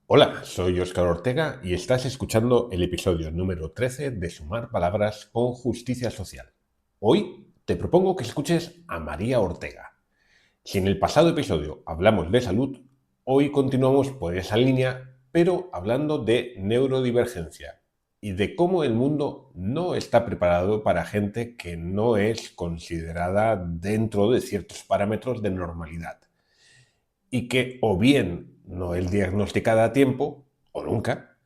Hola, soy Óscar Ortega y estás escuchando el episodio número 13 de Sumar Palabras con Justicia Social. Hoy te propongo que escuches a María Ortega. Si en el pasado episodio hablamos de salud, hoy continuamos por esa línea, pero hablando de neurodivergencia y de cómo el mundo no está preparado para gente que no es considerada dentro de ciertos parámetros de normalidad y que o bien no es diagnosticada a tiempo o nunca,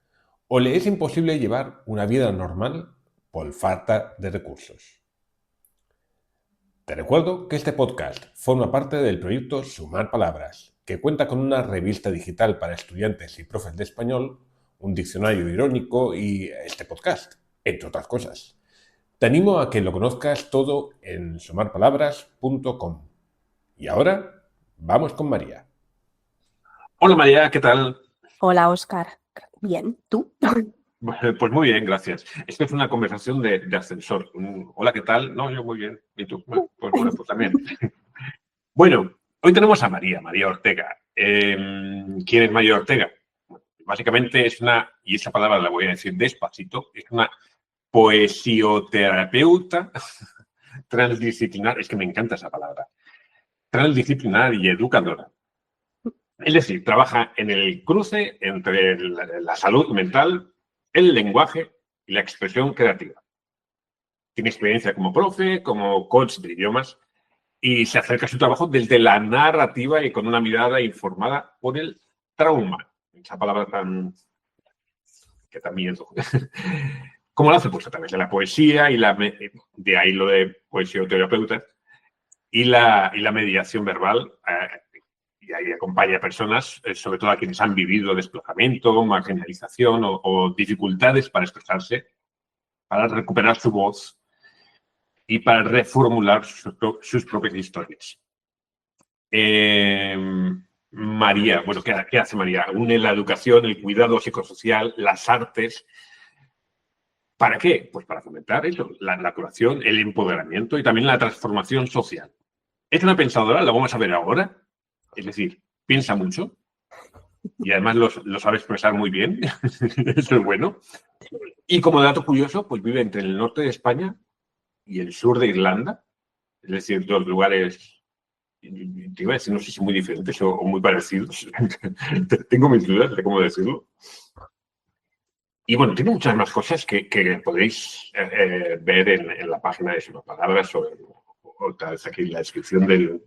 o le es imposible llevar una vida normal por falta de recursos. Te recuerdo que este podcast forma parte del proyecto Sumar Palabras, que cuenta con una revista digital para estudiantes y profes de español, un diccionario irónico y este podcast, entre otras cosas. Te animo a que lo conozcas todo en sumarpalabras.com. Y ahora, vamos con María. Hola María, ¿qué tal? Hola, Óscar. Bien, ¿tú? Pues muy bien, gracias. Esto es una conversación de ascensor. Hola, ¿qué tal? No, yo muy bien. ¿Y tú? Bueno, pues también. Bueno, hoy tenemos a María Ortega. ¿Quién es María Ortega? Básicamente es una, y esa palabra la voy a decir despacito, es una poesioterapeuta transdisciplinar, es que me encanta esa palabra, transdisciplinar y educadora. Es decir, trabaja en el cruce entre la salud mental, el lenguaje y la expresión creativa. Tiene experiencia como profe, como coach de idiomas y se acerca a su trabajo desde la narrativa y con una mirada informada por el trauma. Esa palabra que da miedo. ¿Cómo lo hace? Pues a través de la poesía y de ahí lo de poesioterapeuta y la mediación verbal. Y ahí acompaña a personas, sobre todo a quienes han vivido desplazamiento, marginalización o dificultades para expresarse, para recuperar su voz y para reformular sus propias historias. María, bueno, ¿qué hace María? Une la educación, el cuidado psicosocial, las artes. ¿Para qué? Pues para fomentar eso, la curación, el empoderamiento y también la transformación social. Es una pensadora, lo vamos a ver ahora, es decir, piensa mucho, y además lo sabe expresar muy bien, eso es bueno. Y como dato curioso, pues vive entre el norte de España y el sur de Irlanda, es decir, dos lugares, te iba a decir, no sé si muy diferentes o muy parecidos. Tengo mis dudas de cómo decirlo. Y bueno, tiene muchas más cosas que podéis ver en la página de Suma Palabras o tal vez aquí en la descripción del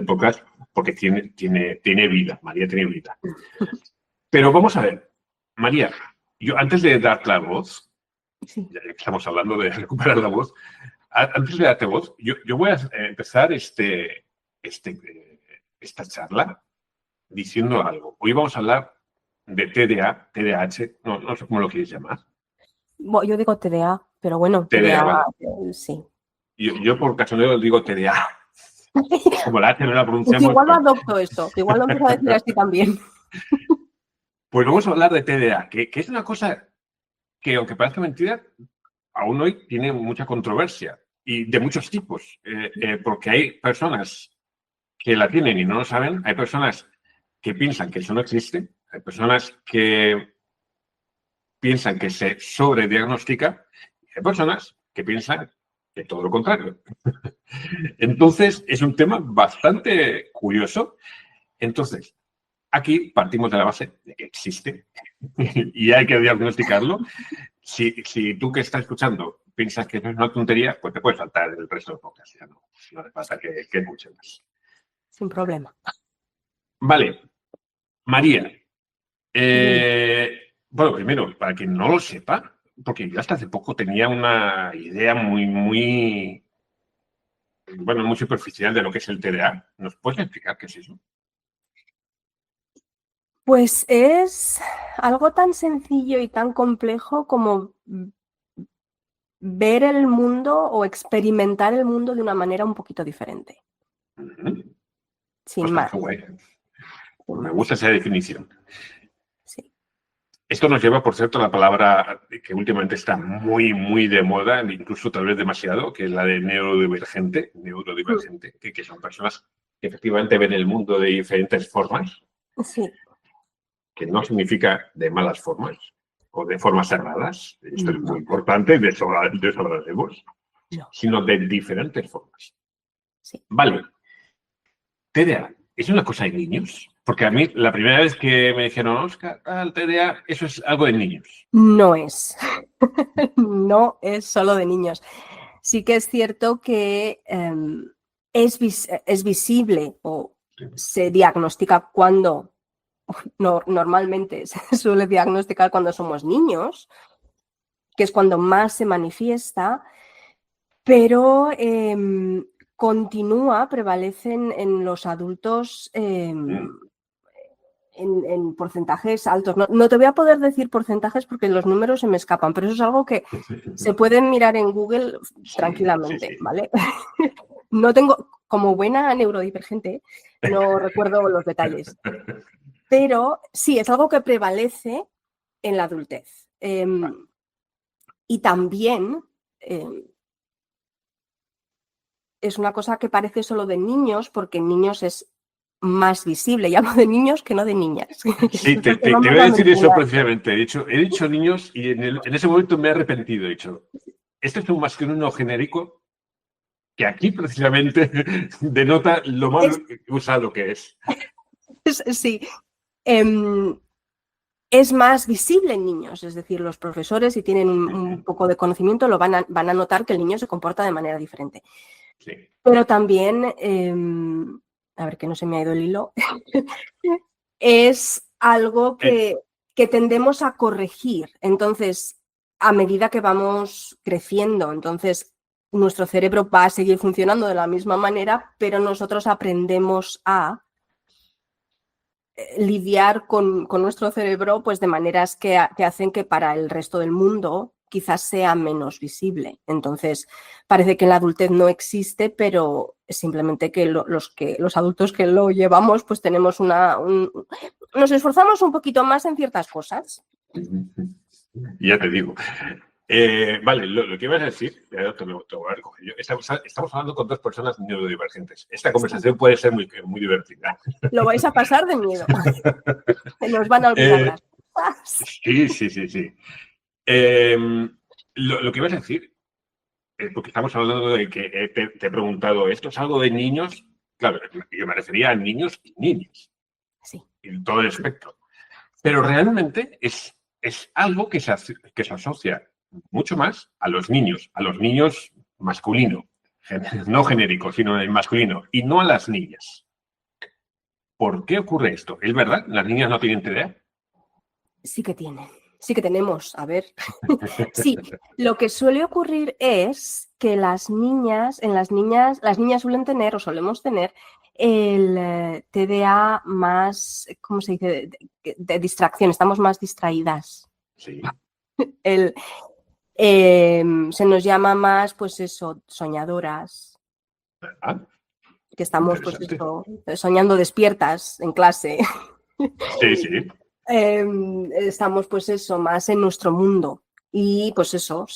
podcast, porque tiene vida, María tiene vida. Pero vamos a ver, María, yo antes de darte la voz, Sí. ya que estamos hablando de recuperar la voz, antes de darte voz, yo voy a empezar esta charla diciendo algo. Hoy vamos a hablar de TDA, TDAH, no sé cómo lo quieres llamar. Yo digo TDA, pero bueno, TDA, ¿vale? Sí. Yo por casualidad digo TDA. Como la H no la Pues pronunciamos. igual lo adopto esto, igual lo empiezo a decir así también. Pues vamos a hablar de TDA, que es una cosa que, aunque parezca mentira, aún hoy tiene mucha controversia y de muchos tipos, porque hay personas que la tienen y no lo saben, hay personas que piensan que eso no existe, hay personas que piensan que se sobrediagnostica y hay personas que piensan que todo lo contrario. Entonces, es un tema bastante curioso. Entonces, aquí partimos de la base de que existe y hay que diagnosticarlo. Si tú que estás escuchando piensas que eso es una tontería, pues te puedes saltar el resto del podcast. Ya no hace falta que escuches más. Sin problema. Vale, María. Bueno, primero, para quien no lo sepa, porque yo hasta hace poco tenía una idea muy superficial de lo que es el TDA. ¿Nos puedes explicar qué es eso? Pues es algo tan sencillo y tan complejo como ver el mundo o experimentar el mundo de una manera un poquito diferente. Sin Ostras, más. qué guay. Me gusta esa definición. Sí. Esto nos lleva, por cierto, a la palabra que últimamente está muy de moda, incluso tal vez demasiado, que es la de neurodivergente, que son personas que efectivamente ven el mundo de diferentes formas. Sí. que no significa de malas formas o de formas erradas, esto es No. muy importante, de eso hablaremos, No. sino de diferentes formas. Sí. Vale. TDA, ¿es una cosa de niños? Porque a mí, la primera vez que me dijeron, Óscar, el TDA, eso es algo de niños. No es. No es solo de niños. Sí que es cierto que es visible o se diagnostica cuando, normalmente se suele diagnosticar cuando somos niños, que es cuando más se manifiesta, pero prevalecen en los adultos en porcentajes altos. No te voy a poder decir porcentajes porque los números se me escapan, pero eso es algo que se pueden mirar en Google tranquilamente, Sí. ¿vale? No tengo, como buena neurodivergente, no recuerdo los detalles, pero sí, es algo que prevalece en la adultez. Y también es una cosa que parece solo de niños, porque en niños es más visible. Y hablo de niños que no de niñas. Sí, te voy a decir eso precisamente. He dicho niños y en ese momento me he arrepentido. He dicho, esto es un masculino genérico que aquí precisamente denota lo mal usado que es. Sí. Es más visible en niños, es decir, los profesores, si tienen un poco de conocimiento, van a notar que el niño se comporta de manera diferente. Sí. Pero también, a ver que no se me ha ido el hilo, es algo que tendemos a corregir. Entonces, a medida que vamos creciendo, entonces nuestro cerebro va a seguir funcionando de la misma manera, pero nosotros aprendemos a lidiar con nuestro cerebro pues de maneras que hacen que para el resto del mundo quizás sea menos visible. Entonces, parece que en la adultez no existe, pero simplemente que los adultos que lo llevamos pues tenemos nos esforzamos un poquito más en ciertas cosas. Ya te digo. Vale, lo que ibas a decir, te lo voy a recoger yo. Estamos hablando con dos personas neurodivergentes. Esta conversación puede ser muy, muy divertida. Lo vais a pasar de miedo. Se nos van a olvidar las cosas. Sí. Lo que ibas a decir, porque estamos hablando de que te he preguntado, ¿esto es algo de niños? Claro, yo me refería a niños y niñas. Sí. En todo el espectro. Pero realmente es algo que se asocia mucho más a los niños masculino, no genérico, sino en masculino, y no a las niñas. ¿Por qué ocurre esto? ¿Es verdad? ¿Las niñas no tienen TDA? Sí que tienen. Sí que tenemos, a ver. Sí, lo que suele ocurrir es que las niñas suelen tener o solemos tener el TDA más, ¿cómo se dice? De distracción, estamos más distraídas. Sí. Se nos llama más, pues eso, soñadoras. Ah, que estamos, pues eso, soñando despiertas en clase. Sí. Estamos, pues eso, más en nuestro mundo. Y pues eso,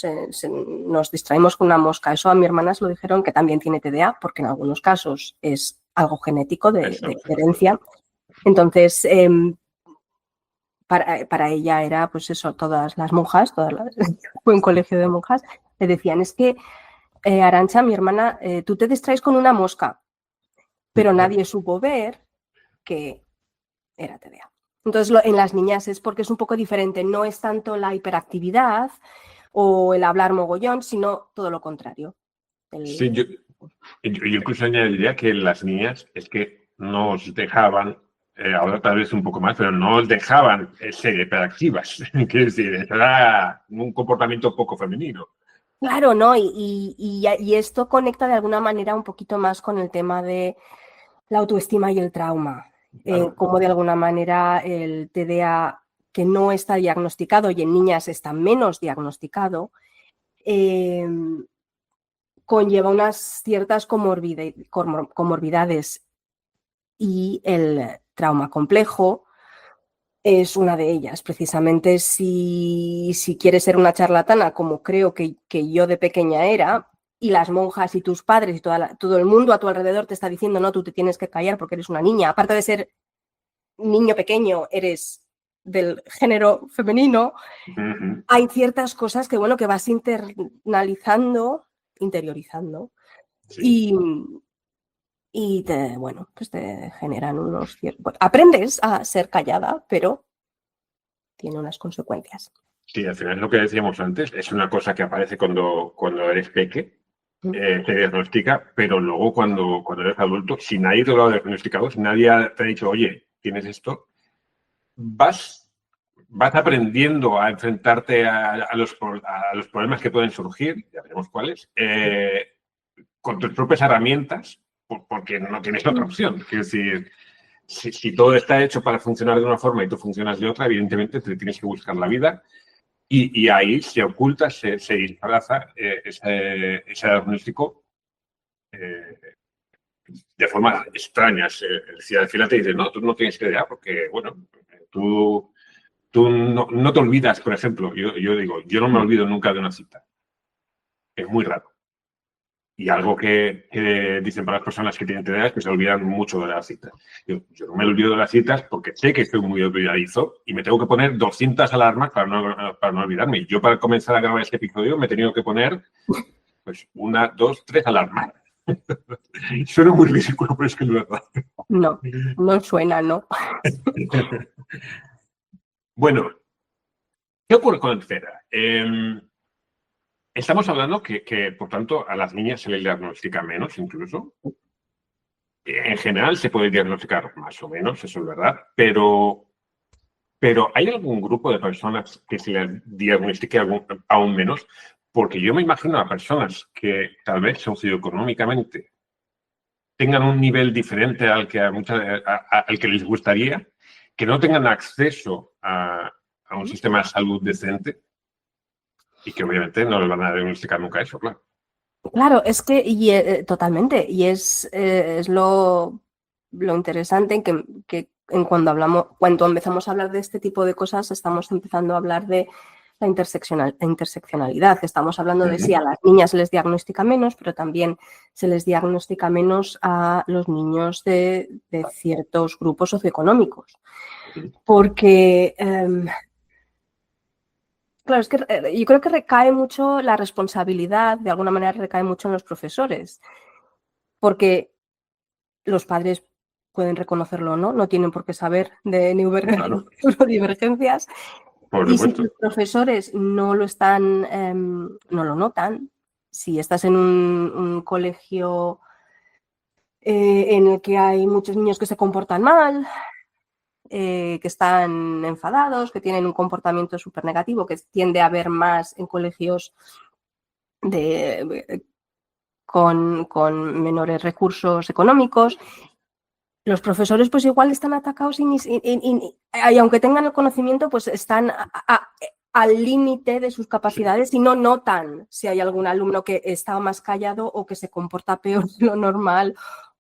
nos distraemos con una mosca. Eso a mi hermana se lo dijeron que también tiene TDA, porque en algunos casos es algo genético de herencia. Entonces, para ella era, pues eso, todas las monjas, fue un colegio de monjas, le decían, es que, Arantxa, mi hermana, tú te distraes con una mosca, pero nadie supo ver que era TDA. Entonces, en las niñas es porque es un poco diferente. No es tanto la hiperactividad o el hablar mogollón, sino todo lo contrario. Sí, yo incluso añadiría que las niñas es que nos dejaban, ahora tal vez un poco más, pero no nos dejaban ser hiperactivas. Quiero decir, era un comportamiento poco femenino. Claro, ¿no? Y esto conecta de alguna manera un poquito más con el tema de la autoestima y el trauma. Claro. Como de alguna manera el TDA que no está diagnosticado y en niñas está menos diagnosticado, conlleva unas ciertas comorbidades y el trauma complejo es una de ellas. Precisamente si quieres ser una charlatana, como creo que yo de pequeña era, y las monjas y tus padres y todo el mundo a tu alrededor te está diciendo, no, tú te tienes que callar porque eres una niña. Aparte de ser niño pequeño, eres del género femenino, Ujú. hay ciertas cosas que, bueno, que vas interiorizando Sí. y te, bueno, pues te generan unos ciertos... aprendes a ser callada, pero tiene unas consecuencias. Sí, al final es lo que decíamos antes, es una cosa que aparece cuando eres peque, te diagnostica, pero luego cuando eres adulto, si nadie te lo ha diagnosticado, si nadie te ha dicho, oye, tienes esto, vas aprendiendo a enfrentarte a los problemas que pueden surgir, ya veremos cuáles, con tus propias herramientas, porque no tienes otra opción. Quiero decir, si todo está hecho para funcionar de una forma y tú funcionas de otra, evidentemente te tienes que buscar la vida y ahí se oculta, se disfraza ese diagnóstico de forma extraña. Si al final te dicen, no, tú no tienes idea porque, bueno, tú no te olvidas, por ejemplo, yo digo, yo no me olvido nunca de una cita. Es muy raro. Y algo que dicen para las personas que tienen TDA es que se olvidan mucho de las citas. Yo no me olvido de las citas porque sé que estoy muy olvidadizo y me tengo que poner 200 alarmas para no olvidarme. Yo para comenzar a grabar este episodio me he tenido que poner pues 1, 2, 3 alarmas. Suena muy ridículo, pero es que es verdad. No, no suena, ¿no? Bueno, ¿qué ocurre con el TDA? Estamos hablando que, por tanto, a las niñas se les diagnostica menos incluso. En general se puede diagnosticar más o menos, eso es verdad, pero ¿hay algún grupo de personas que se les diagnostique aún menos? Porque yo me imagino a personas que tal vez socioeconómicamente tengan un nivel diferente al que, al que les gustaría, que no tengan acceso a un sistema de salud decente y que obviamente no les van a diagnosticar nunca eso, claro. Claro, es que totalmente, y es lo interesante en que cuando empezamos a hablar de este tipo de cosas, estamos empezando a hablar de la interseccionalidad. Estamos hablando de si a las niñas se les diagnostica menos, pero también se les diagnostica menos a los niños de ciertos grupos socioeconómicos. Porque claro, es que yo creo que recae mucho la responsabilidad, de alguna manera recae mucho en los profesores, porque los padres pueden reconocerlo o no, no tienen por qué saber de neurodivergencias. Por Y si supuesto. los profesores no lo están, no lo notan, si estás en un colegio en el que hay muchos niños que se comportan mal, que están enfadados, que tienen un comportamiento súper negativo, que tiende a haber más en colegios con menores recursos económicos, los profesores pues igual están atacados y aunque tengan el conocimiento pues están al límite de sus capacidades y no notan si hay algún alumno que está más callado o que se comporta peor de lo normal.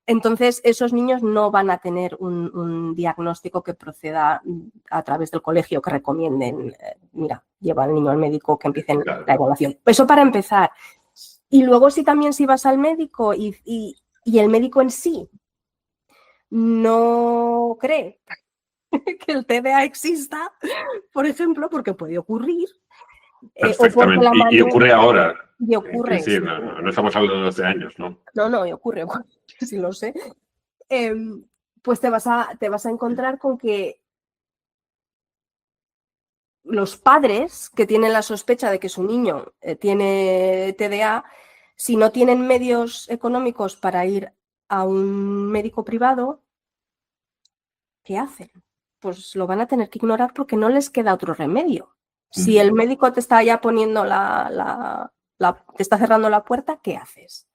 Entonces, esos niños no van a tener un diagnóstico que proceda a través del colegio, que recomienden, mira, lleva al niño al médico, que empiecen la evaluación. Eso para empezar. Y luego si vas al médico y el médico en sí no cree que el TDA exista, por ejemplo, porque puede ocurrir. Perfectamente. Y ocurre ahora. Y ocurre. Es decir, no estamos hablando de 12 años, ¿no? No, y ocurre, sí lo sé. Pues te vas a encontrar con que los padres que tienen la sospecha de que su niño tiene TDA, si no tienen medios económicos para ir a un médico privado, ¿qué hacen? Pues lo van a tener que ignorar porque no les queda otro remedio. Si el médico te está ya poniendo te está cerrando la puerta, ¿qué haces?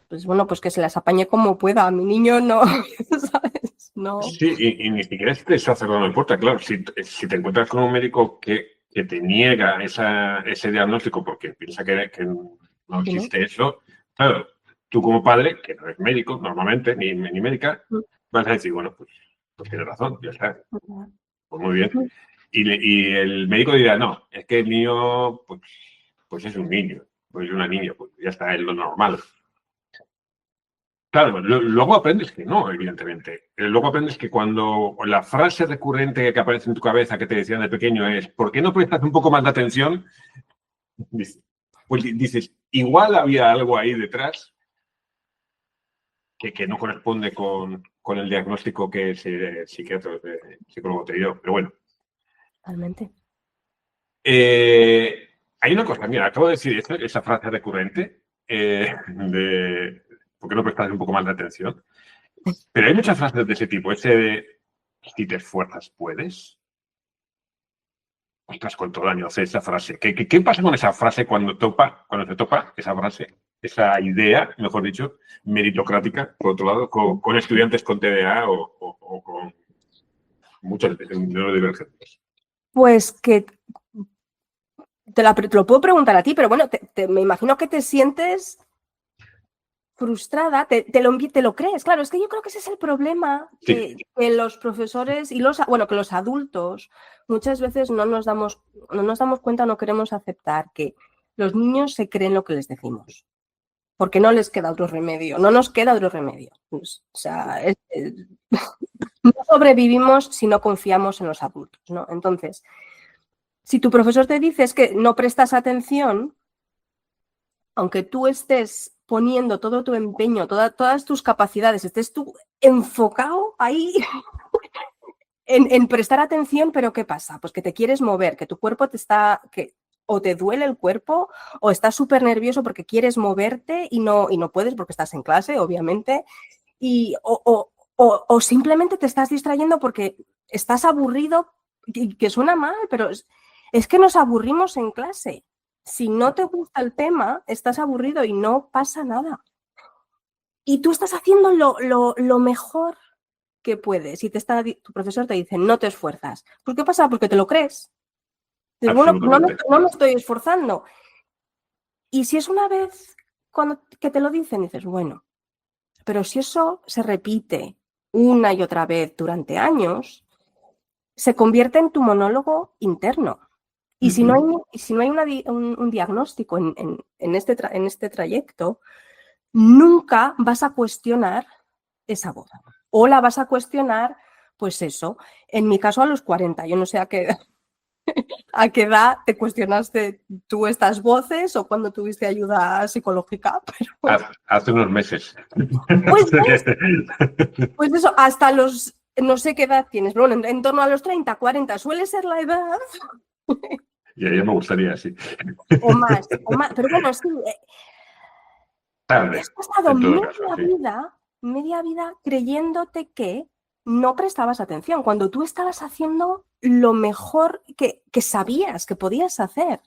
Pues bueno, pues que se las apañe como pueda. A mi niño no, ¿sabes? No. Sí, y ni siquiera te está cerrando la puerta, claro. Si te encuentras con un médico que te niega ese diagnóstico porque piensa que no existe eso, claro, tú como padre, que no eres médico normalmente, ni médica, vas a decir, bueno, pues tienes razón, ya está. Pues muy bien. Y el médico dirá, no, es que el niño, pues es un niño, pues es una niña, pues ya está, es lo normal. Claro, luego aprendes que no, evidentemente. Luego aprendes que cuando la frase recurrente que aparece en tu cabeza que te decían de pequeño es ¿por qué no prestas un poco más de atención? Pues dices, igual había algo ahí detrás que no corresponde con el diagnóstico que ese psicólogo te dio. Pero bueno. Totalmente. Hay una cosa, mira, acabo de decir esa frase recurrente de ¿por qué no prestas un poco más de atención? Pero hay muchas frases de ese tipo, ese de si te esfuerzas, puedes. Ostras, con todo el año hace esa frase. ¿Qué pasa con esa frase cuando se topa esa frase, esa idea, mejor dicho, meritocrática, por otro lado, con estudiantes con TDA o con muchos neurodivergentes? Pues que te lo puedo preguntar a ti, pero bueno, me imagino que te sientes frustrada, te lo crees. Claro, es que yo creo que ese es el problema, Sí. que los profesores y que los adultos muchas veces no nos damos cuenta, no queremos aceptar que los niños se creen lo que les decimos, porque no les queda otro remedio, no nos queda otro remedio. Pues, o sea, no sobrevivimos si no confiamos en los adultos, ¿no? Entonces, si tu profesor te dice que no prestas atención, aunque tú estés poniendo todo tu empeño, todas tus capacidades, estés tú enfocado ahí en prestar atención, pero ¿qué pasa? Pues que te quieres mover, que tu cuerpo o te duele el cuerpo o estás súper nervioso porque quieres moverte y no puedes porque estás en clase, obviamente, o simplemente te estás distrayendo porque estás aburrido, que suena mal, pero es que nos aburrimos en clase. Si no te gusta el tema, estás aburrido y no pasa nada. Y tú estás haciendo lo mejor que puedes. Y tu profesor te dice, no te esfuerzas. ¿Por qué pasa? Porque te lo crees. Dices, bueno, no me estoy esforzando. Y si es una vez que te lo dicen, dices, bueno, pero si eso se repite una y otra vez durante años, se convierte en tu monólogo interno. Y si no hay un diagnóstico en este trayecto, nunca vas a cuestionar esa voz. O la vas a cuestionar, pues eso, en mi caso a los 40. Yo no sé a qué edad te cuestionaste tú estas voces o cuando tuviste ayuda psicológica. Pero... Hace unos meses. Pues eso, hasta los... No sé qué edad tienes, pero bueno, en torno a los 30, 40 suele ser la edad... Y a ella me gustaría, sí. O más. Pero bueno, sí. Tarde. Has pasado media vida creyéndote que no prestabas atención, cuando tú estabas haciendo lo mejor que sabías que podías hacer.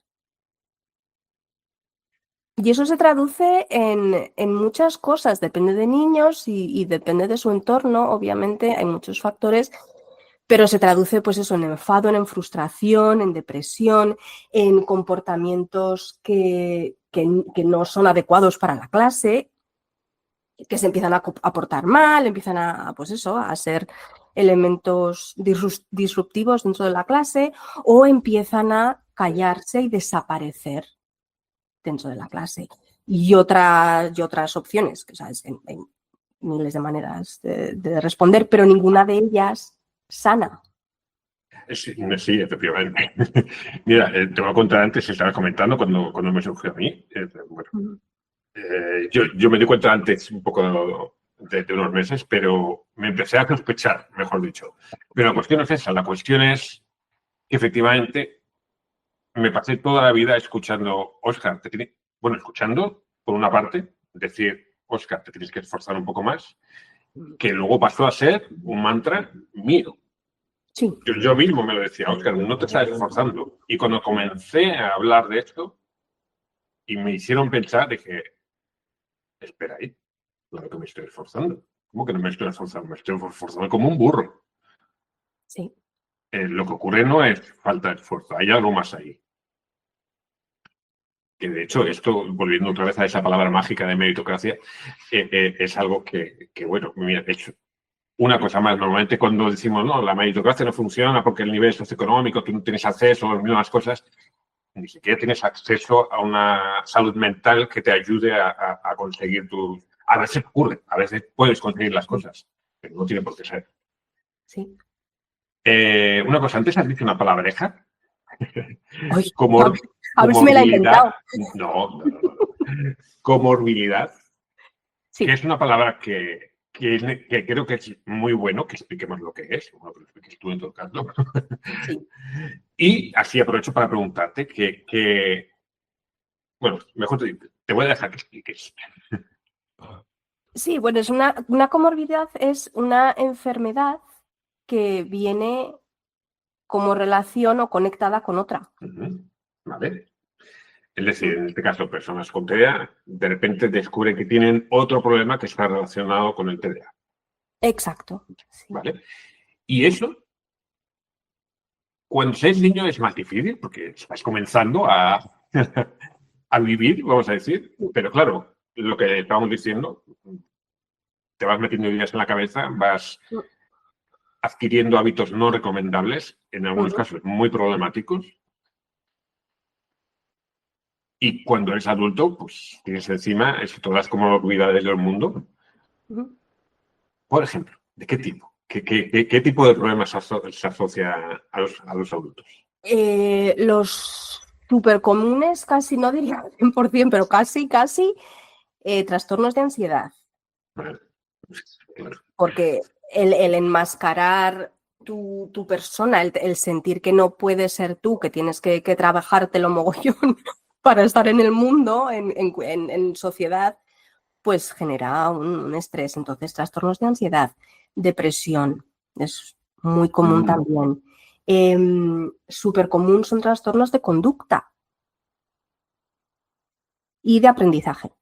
Y eso se traduce en muchas cosas, depende de niños y depende de su entorno, obviamente hay muchos factores, pero se traduce pues eso en enfado, en frustración, en depresión, en comportamientos que no son adecuados para la clase, que se empiezan a portar mal, empiezan pues eso, a ser elementos disruptivos dentro de la clase o empiezan a callarse y desaparecer dentro de la clase. Y otras opciones, que sabes, hay miles de maneras de responder, pero ninguna de ellas sana. Sí, efectivamente. Mira, te voy a contar antes, estaba comentando cuando me surgió a mí. Bueno, yo me di cuenta antes un poco de unos meses, pero me empecé a sospechar, mejor dicho. Pero la cuestión es esa, la cuestión es que efectivamente me pasé toda la vida escuchando, Óscar, escuchando, por una parte, decir, Óscar, te tienes que esforzar un poco más, que luego pasó a ser un mantra mío. Sí. Yo mismo me lo decía, Óscar, no te estás esforzando. Y cuando comencé a hablar de esto y me hicieron pensar, dije, espera ahí, claro que me estoy esforzando. ¿Cómo que no me estoy esforzando? Me estoy esforzando como un burro. Sí. Lo que ocurre no es falta de esfuerzo, hay algo más ahí. Que de hecho, esto, volviendo otra vez a esa palabra mágica de meritocracia, es algo que bueno, mira, de hecho, una cosa más, normalmente cuando decimos, no, la meritocracia no funciona porque el nivel socioeconómico, tú no tienes acceso a las mismas cosas, ni siquiera tienes acceso a una salud mental que te ayude a conseguir A veces ocurre, a veces puedes conseguir las cosas, pero no tiene por qué ser. Sí. Una cosa, antes has dicho una palabreja. Ay, Comor- a ver si me la he inventado. No. Comorbilidad, Sí. que es una palabra que creo que es muy bueno que expliquemos lo que es. Bueno, que lo expliques tú en todo caso. Sí. Y así aprovecho para preguntarte bueno, mejor te voy a dejar que expliques. Sí, bueno, es una comorbilidad, es una enfermedad que viene como relación o conectada con otra. ¿Vale? Es decir, en este caso, personas con TDA de repente descubren que tienen otro problema que está relacionado con el TDA. Exacto. Sí. ¿Vale? Y eso, cuando se es niño, es más difícil porque estás comenzando a vivir, vamos a decir. Pero claro, lo que estábamos diciendo, te vas metiendo ideas en la cabeza, vas adquiriendo hábitos no recomendables, en algunos casos muy problemáticos. Y cuando eres adulto, pues tienes encima todas las comorbilidades del mundo. Por ejemplo, ¿de qué tipo? ¿Qué tipo de problemas se asocia a los adultos? Los súper comunes, casi no diría 100%, pero casi, trastornos de ansiedad. Bueno, claro. Porque el enmascarar tu persona, el sentir que no puedes ser tú, que tienes que trabajártelo mogollón para estar en el mundo, en sociedad, pues genera un estrés. Entonces, trastornos de ansiedad, depresión, es muy común también. Súper común son trastornos de conducta y de aprendizaje.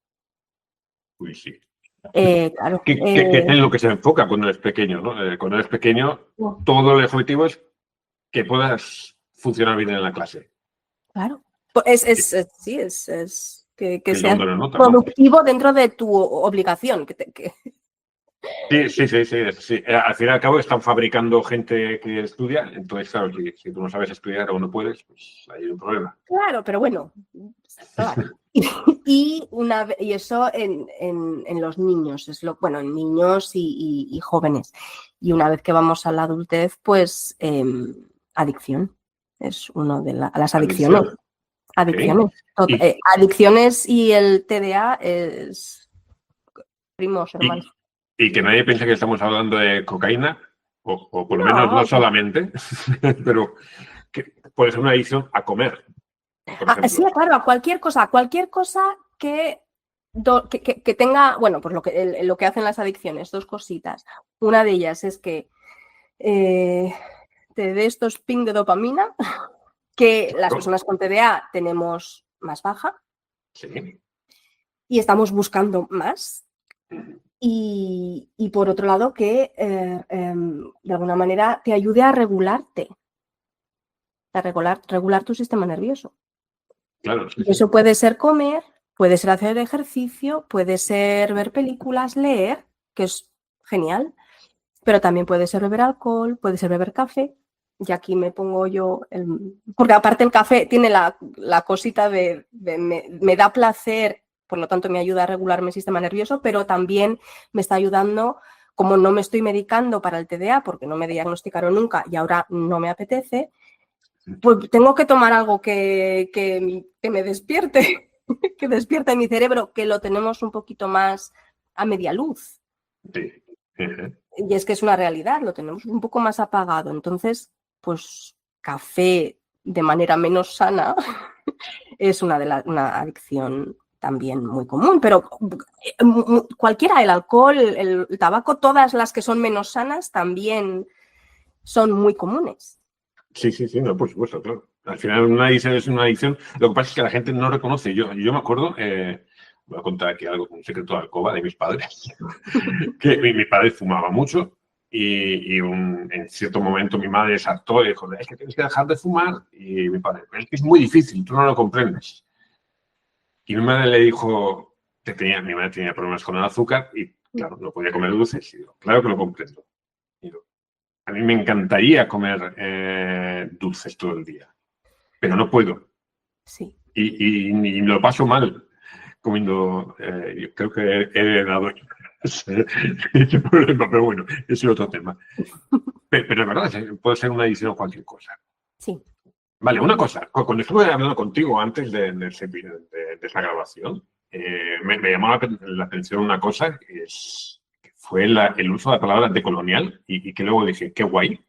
Uy, sí. Claro. ¿Qué es en lo que se enfoca cuando eres pequeño, ¿no? Cuando eres pequeño, todo el objetivo es que puedas funcionar bien en la clase. Claro. Es que Que seas no nota, productivo dentro de tu obligación. Sí. Al fin y al cabo están fabricando gente que estudia, entonces, claro, si tú no sabes estudiar o no puedes, pues hay un problema. Claro, pero bueno. Y eso en los niños, bueno, en niños y jóvenes. Y una vez que vamos a la adultez, pues adicción es uno de las adicciones. Adicciones. Okay. Adicciones y el TDA es primos hermanos. Y que nadie piense que estamos hablando de cocaína, o por lo menos no solamente, pero que puede ser una adicción a comer. Sí, claro, a cualquier cosa que tenga, bueno, pues lo que hacen las adicciones, dos cositas. Una de ellas es que te dé estos ping de dopamina que las personas con TDA tenemos más baja. Sí. Y estamos buscando más. Y por otro lado, que de alguna manera te ayude a regularte, a regular tu sistema nervioso. Claro. Sí. Eso puede ser comer, puede ser hacer ejercicio, puede ser ver películas, leer, que es genial, pero también puede ser beber alcohol, puede ser beber café. Y aquí me pongo yo, porque aparte el café tiene la cosita de me da placer, por lo tanto me ayuda a regular mi sistema nervioso, pero también me está ayudando, como no me estoy medicando para el TDA, porque no me diagnosticaron nunca y ahora no me apetece, pues tengo que tomar algo que me despierte, que despierte mi cerebro, que lo tenemos un poquito más a media luz. Sí. Y es que es una realidad, lo tenemos un poco más apagado. Entonces, pues café de manera menos sana es una adicción también muy común, pero cualquiera, el alcohol, el tabaco, todas las que son menos sanas también son muy comunes. Sí, no, por supuesto, claro. Al final una adicción es una adicción. Lo que pasa es que la gente no reconoce. Yo me acuerdo, voy a contar aquí algo, un secreto de alcoba de mis padres, que mi padre fumaba mucho y en cierto momento mi madre se hartó y dijo, es que tienes que dejar de fumar. Y mi padre, es que es muy difícil, tú no lo comprendes. Y mi madre le dijo mi madre tenía problemas con el azúcar y, claro, no podía comer dulces. Y digo, claro que lo comprendo. Y digo, a mí me encantaría comer dulces todo el día, pero no puedo. Sí. Y lo paso mal comiendo, yo creo que he heredado ese problema, pero bueno, ese es otro tema. Pero es verdad, puede ser una edición o cualquier cosa. Sí. Vale, una cosa, cuando estuve hablando contigo antes de esa grabación, me llamó la atención una cosa, que fue el uso de la palabra decolonial, y que luego dije, qué guay.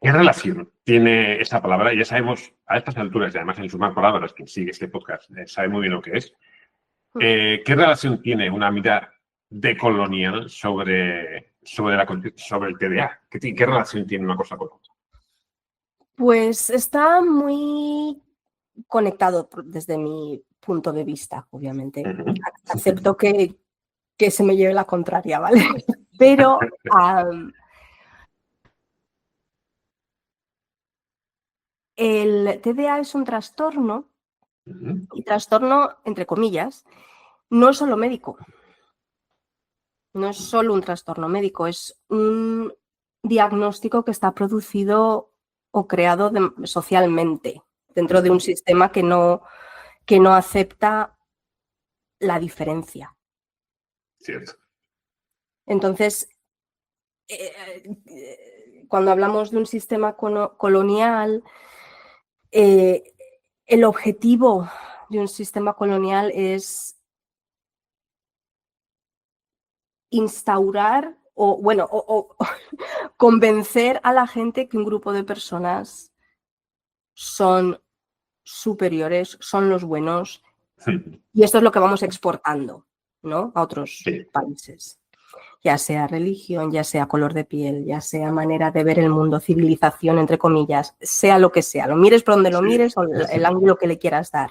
¿Qué relación tiene esta palabra? Ya sabemos, a estas alturas, y además en Sumar Palabras, quien sigue este podcast, sabe muy bien lo que es. ¿Qué relación tiene una mirada decolonial sobre el TDA? ¿Qué relación tiene una cosa con otra? Pues está muy conectado desde mi punto de vista, obviamente. Uh-huh. Acepto que se me lleve la contraria, ¿vale? Pero el TDA es un trastorno, uh-huh. y trastorno, entre comillas, no es solo médico. No es solo un trastorno médico, es un diagnóstico que está producido o creado socialmente dentro de un sistema que no acepta la diferencia. Cierto. Entonces, cuando hablamos de un sistema colonial, el objetivo de un sistema colonial es instaurar o convencer a la gente que un grupo de personas son superiores, son los buenos, y esto es lo que vamos exportando, ¿no?, a otros países, ya sea religión, ya sea color de piel, ya sea manera de ver el mundo, civilización, entre comillas, sea lo que sea, lo mires por donde lo mires o el ángulo que le quieras dar.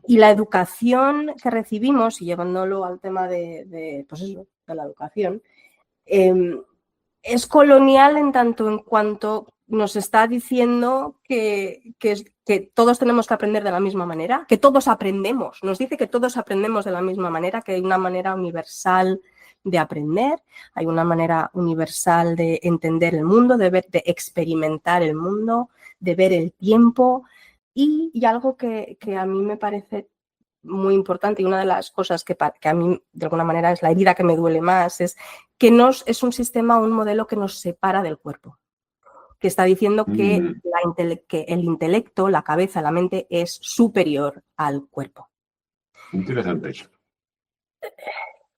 Y la educación que recibimos, y llevándolo al tema de la educación, es colonial en tanto en cuanto nos está diciendo que todos tenemos que aprender de la misma manera, que todos aprendemos, nos dice que todos aprendemos de la misma manera, que hay una manera universal de aprender, hay una manera universal de entender el mundo, de experimentar el mundo, de ver el tiempo, y algo que a mí me parece muy importante, y una de las cosas que a mí de alguna manera es la herida que me duele más, es que es un sistema, un modelo que nos separa del cuerpo, que está diciendo que el intelecto, la cabeza, la mente es superior al cuerpo. Interesante eso.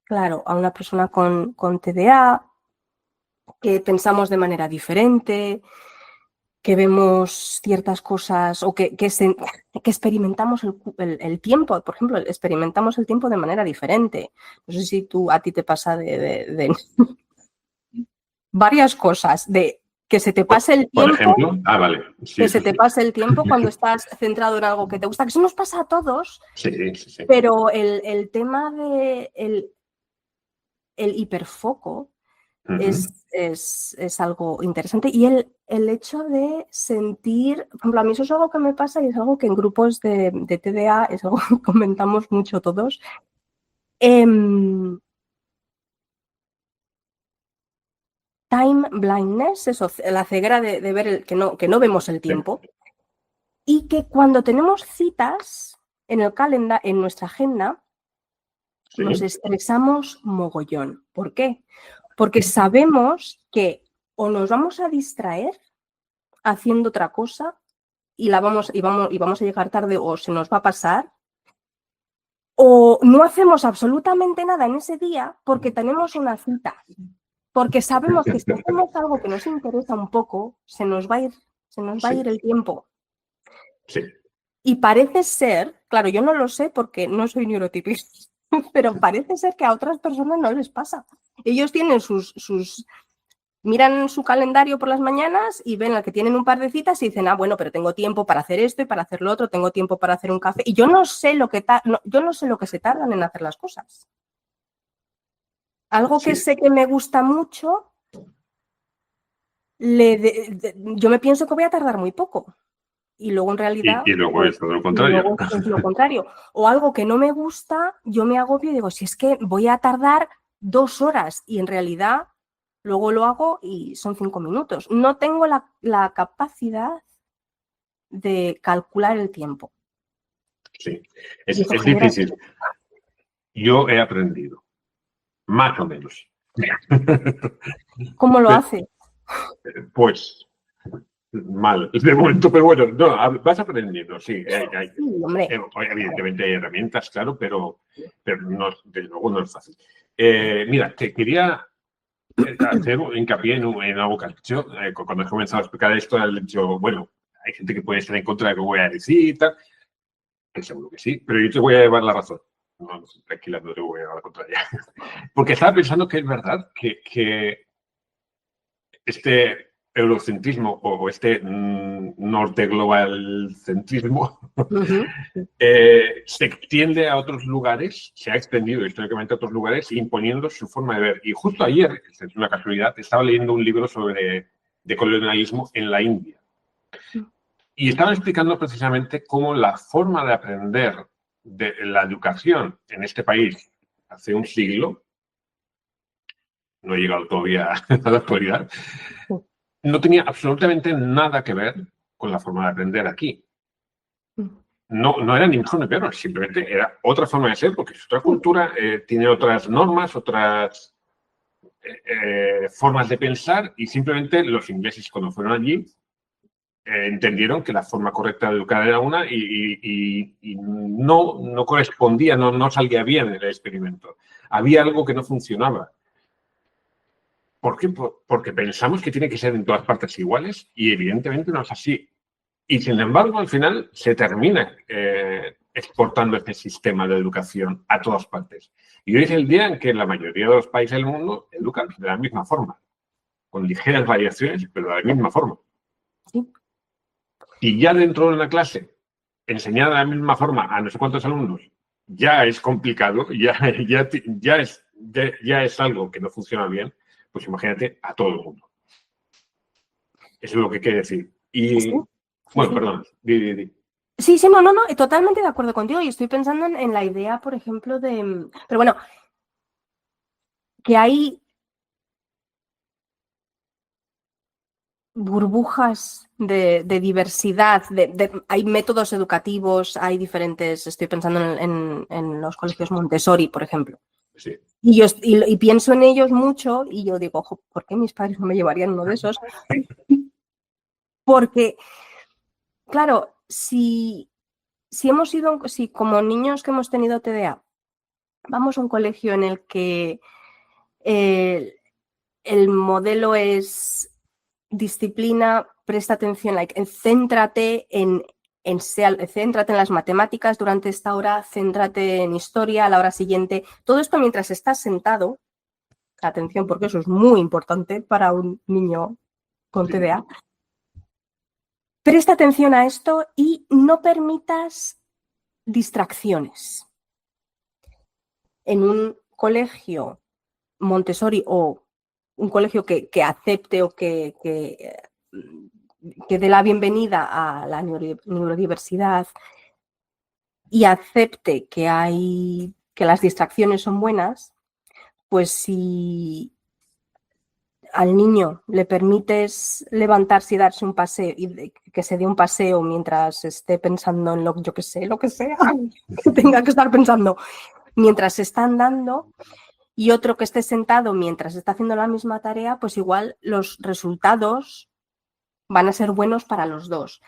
Claro, a una persona con TDA, que pensamos de manera diferente, que vemos ciertas cosas o que experimentamos el tiempo, por ejemplo, experimentamos el tiempo de manera diferente. No sé si a ti te pasa de varias cosas, de que se te pase el tiempo. Por ejemplo, vale. Sí, que se te pase el tiempo cuando estás centrado en algo que te gusta, que eso nos pasa a todos. Sí. Pero el tema de el hiperfoco es algo interesante, y el hecho de sentir, por ejemplo, a mí eso es algo que me pasa y es algo que en grupos de TDA es algo que comentamos mucho todos. Time blindness, eso, la ceguera de ver que no vemos el tiempo, y que cuando tenemos citas en el calendario, en nuestra agenda, nos estresamos mogollón. ¿Por qué? Porque sabemos que o nos vamos a distraer haciendo otra cosa y vamos a llegar tarde, o se nos va a pasar, o no hacemos absolutamente nada en ese día porque tenemos una cita, porque sabemos que si hacemos algo que nos interesa un poco, se nos va a ir el tiempo. Sí. Y parece ser, claro, yo no lo sé porque no soy neurotípica, pero parece ser que a otras personas no les pasa. Ellos tienen miran su calendario por las mañanas y ven al que tienen un par de citas y dicen, bueno, pero tengo tiempo para hacer esto y para hacer lo otro, tengo tiempo para hacer un café. Y yo no sé lo que se tardan en hacer las cosas. Algo que sé que me gusta mucho, yo me pienso que voy a tardar muy poco. Y luego en realidad... Y luego es todo lo contrario. Luego es lo contrario. O algo que no me gusta, yo me agobio y digo, si es que voy a tardar 2 horas, y en realidad luego lo hago y son 5 minutos. No tengo la capacidad de calcular el tiempo. Sí, es difícil. Yo he aprendido, más o menos. ¿Cómo lo hace? Pues mal, de momento, pero bueno, no, vas aprendiendo, sí. Sí, hombre. Evidentemente hay herramientas, claro, pero no, desde luego no es fácil. Mira, te quería hacer hincapié en algo que has dicho. Cuando has comenzado a explicar esto, has dicho, bueno, hay gente que puede estar en contra de lo que voy a decir y tal, que seguro que sí, pero yo te voy a llevar la razón. No, tranquila, no te voy a llevar la contraria. Porque estaba pensando que es verdad que este eurocentrismo o este norte global centrismo se extiende a otros lugares, se ha extendido históricamente a otros lugares imponiendo su forma de ver. Y justo ayer, es una casualidad, estaba leyendo un libro sobre de colonialismo en la India. Y estaban explicando precisamente cómo la forma de aprender de la educación en este país hace un siglo, no he llegado todavía a la actualidad, no tenía absolutamente nada que ver con la forma de aprender aquí. No era ni mejor ni peor, simplemente era otra forma de ser, porque es otra cultura, tiene otras normas, otras formas de pensar, y simplemente los ingleses cuando fueron allí entendieron que la forma correcta de educar era una y no correspondía, no salía bien el experimento. Había algo que no funcionaba. ¿Por qué? Porque pensamos que tiene que ser en todas partes iguales y evidentemente no es así. Y sin embargo, al final se termina exportando este sistema de educación a todas partes. Y hoy es el día en que la mayoría de los países del mundo educan de la misma forma, con ligeras variaciones, pero de la misma forma. Sí. Y ya dentro de una clase, enseñar de la misma forma a no sé cuántos alumnos, ya es complicado, ya es algo que no funciona bien, pues imagínate a todo el mundo. Eso es lo que quiere decir. Y, sí, bueno, sí. perdón, di. Sí, no, totalmente de acuerdo contigo y estoy pensando en la idea, por ejemplo, de... Pero bueno, que hay burbujas de diversidad, hay métodos educativos, hay diferentes, estoy pensando en los colegios Montessori, por ejemplo. Sí. Y pienso en ellos mucho y yo digo, ojo, ¿por qué mis padres no me llevarían uno de esos? Porque, claro, si como niños que hemos tenido TDA, vamos a un colegio en el que el modelo es disciplina, presta atención, céntrate céntrate en las matemáticas durante esta hora, céntrate en historia a la hora siguiente. Todo esto mientras estás sentado, atención, porque eso es muy importante para un niño con TDA. Presta atención a esto y no permitas distracciones. En un colegio Montessori o un colegio que acepte o que dé la bienvenida a la neurodiversidad y acepte que las distracciones son buenas, pues si al niño le permites levantarse y darse un paseo y que se dé un paseo mientras esté pensando en lo que sea que tenga que estar pensando mientras se está andando, y otro que esté sentado mientras está haciendo la misma tarea, pues igual los resultados van a ser buenos para los dos.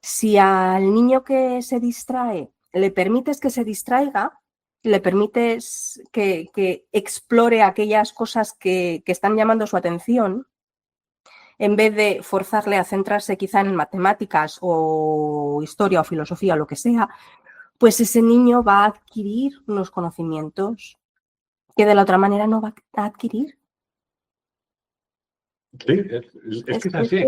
Si al niño que se distrae le permites que se distraiga, le permites que explore aquellas cosas que están llamando su atención, en vez de forzarle a centrarse quizá en matemáticas o historia o filosofía o lo que sea, pues ese niño va a adquirir unos conocimientos que de la otra manera no va a adquirir. Sí, es que es así.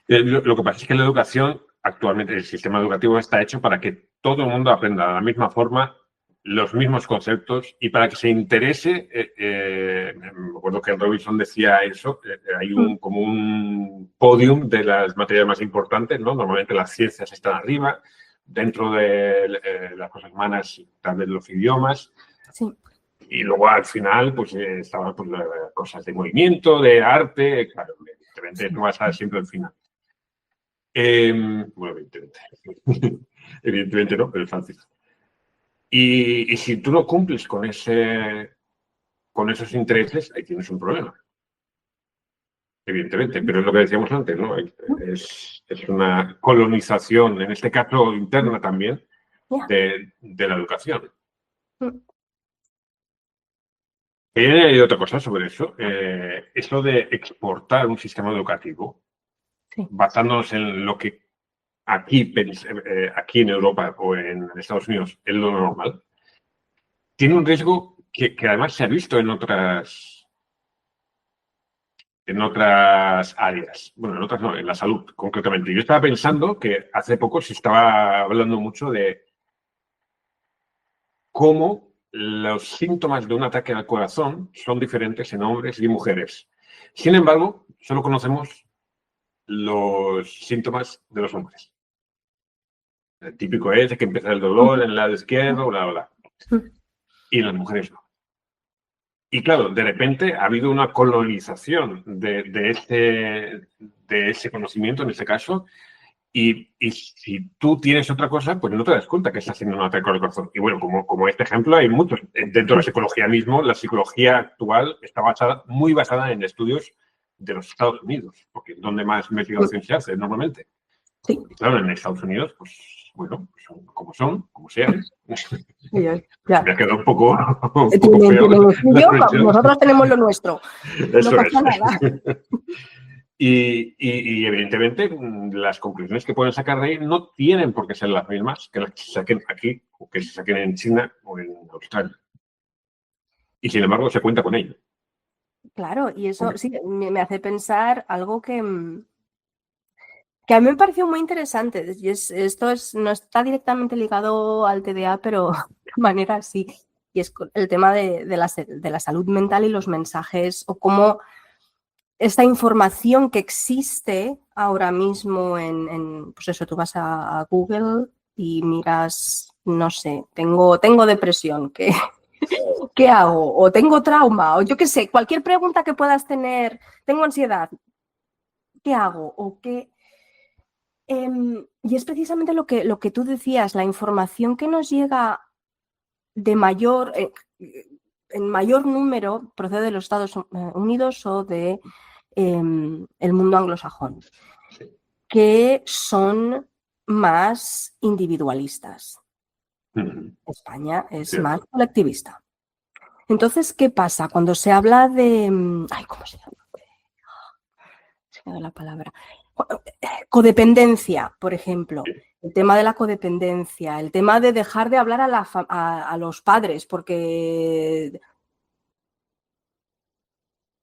Lo que pasa es que la educación, actualmente, el sistema educativo está hecho para que todo el mundo aprenda de la misma forma, los mismos conceptos y para que se interese. Me acuerdo que Robinson decía eso, hay como un podium de las materias más importantes, ¿no? Normalmente las ciencias están arriba, dentro de las cosas humanas, también los idiomas. Sí. Y luego al final, pues estaban pues, cosas de movimiento, de arte, claro, evidentemente no vas a ver siempre al final. Bueno, evidentemente. Evidentemente no, pero es fácil. Y si tú no cumples con esos intereses, ahí tienes un problema. Evidentemente, pero es lo que decíamos antes, ¿no? Es una colonización, en este caso interna también, de la educación. Y hay otra cosa sobre eso. Eso de exportar un sistema educativo, basándonos en lo que aquí en Europa o en Estados Unidos es lo normal, tiene un riesgo que además se ha visto en otras áreas. Bueno, en otras no, en la salud, concretamente. Yo estaba pensando que hace poco se estaba hablando mucho de cómo los síntomas de un ataque al corazón son diferentes en hombres y mujeres. Sin embargo, solo conocemos los síntomas de los hombres. El típico es que empieza el dolor en el lado izquierdo, bla, bla, bla. Y en las mujeres no. Y claro, de repente ha habido una colonización de ese conocimiento, en este caso, y si tú tienes otra cosa, pues no te das cuenta que estás haciendo un ataque al corazón. Y bueno, como este ejemplo, hay muchos. Dentro de la psicología mismo, la psicología actual está muy basada en estudios de los Estados Unidos, porque es donde más investigación se hace normalmente. Sí. Y claro, en Estados Unidos, pues bueno, son, como sean. Ya. Me ha quedado un poco feo. Nosotros tenemos lo nuestro. Eso no pasa nada. Y evidentemente las conclusiones que pueden sacar de ahí no tienen por qué ser las mismas que las que se saquen aquí o que se saquen en China o en Australia. Y sin embargo se cuenta con ello. Claro, y eso sí me hace pensar algo que a mí me pareció muy interesante. Y esto no está directamente ligado al TDA, pero de manera sí. Y es el tema de la salud mental y los mensajes o cómo esta información que existe ahora mismo pues eso, tú vas a Google y miras, no sé, tengo depresión, ¿qué hago? O tengo trauma, o yo qué sé, cualquier pregunta que puedas tener, tengo ansiedad, ¿qué hago? O qué... y es precisamente lo que tú decías, la información que nos llega de mayor... en mayor número procede de los Estados Unidos o de el mundo anglosajón, que son más individualistas. España es más colectivista. Entonces, ¿qué pasa? Cuando se habla de... ¿cómo se llama? Se me da la palabra. Codependencia, por ejemplo. El tema de la codependencia, el tema de dejar de hablar a los padres, porque...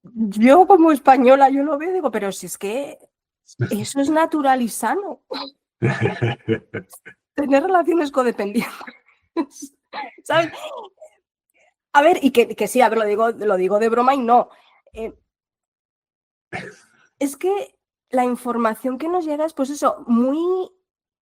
Yo como española, yo lo veo y digo, pero si es que eso es natural y sano. Tener relaciones codependientes. ¿Sabes? A ver, y que sí, a ver, lo digo de broma y no. Es que la información que nos llega es, pues eso, muy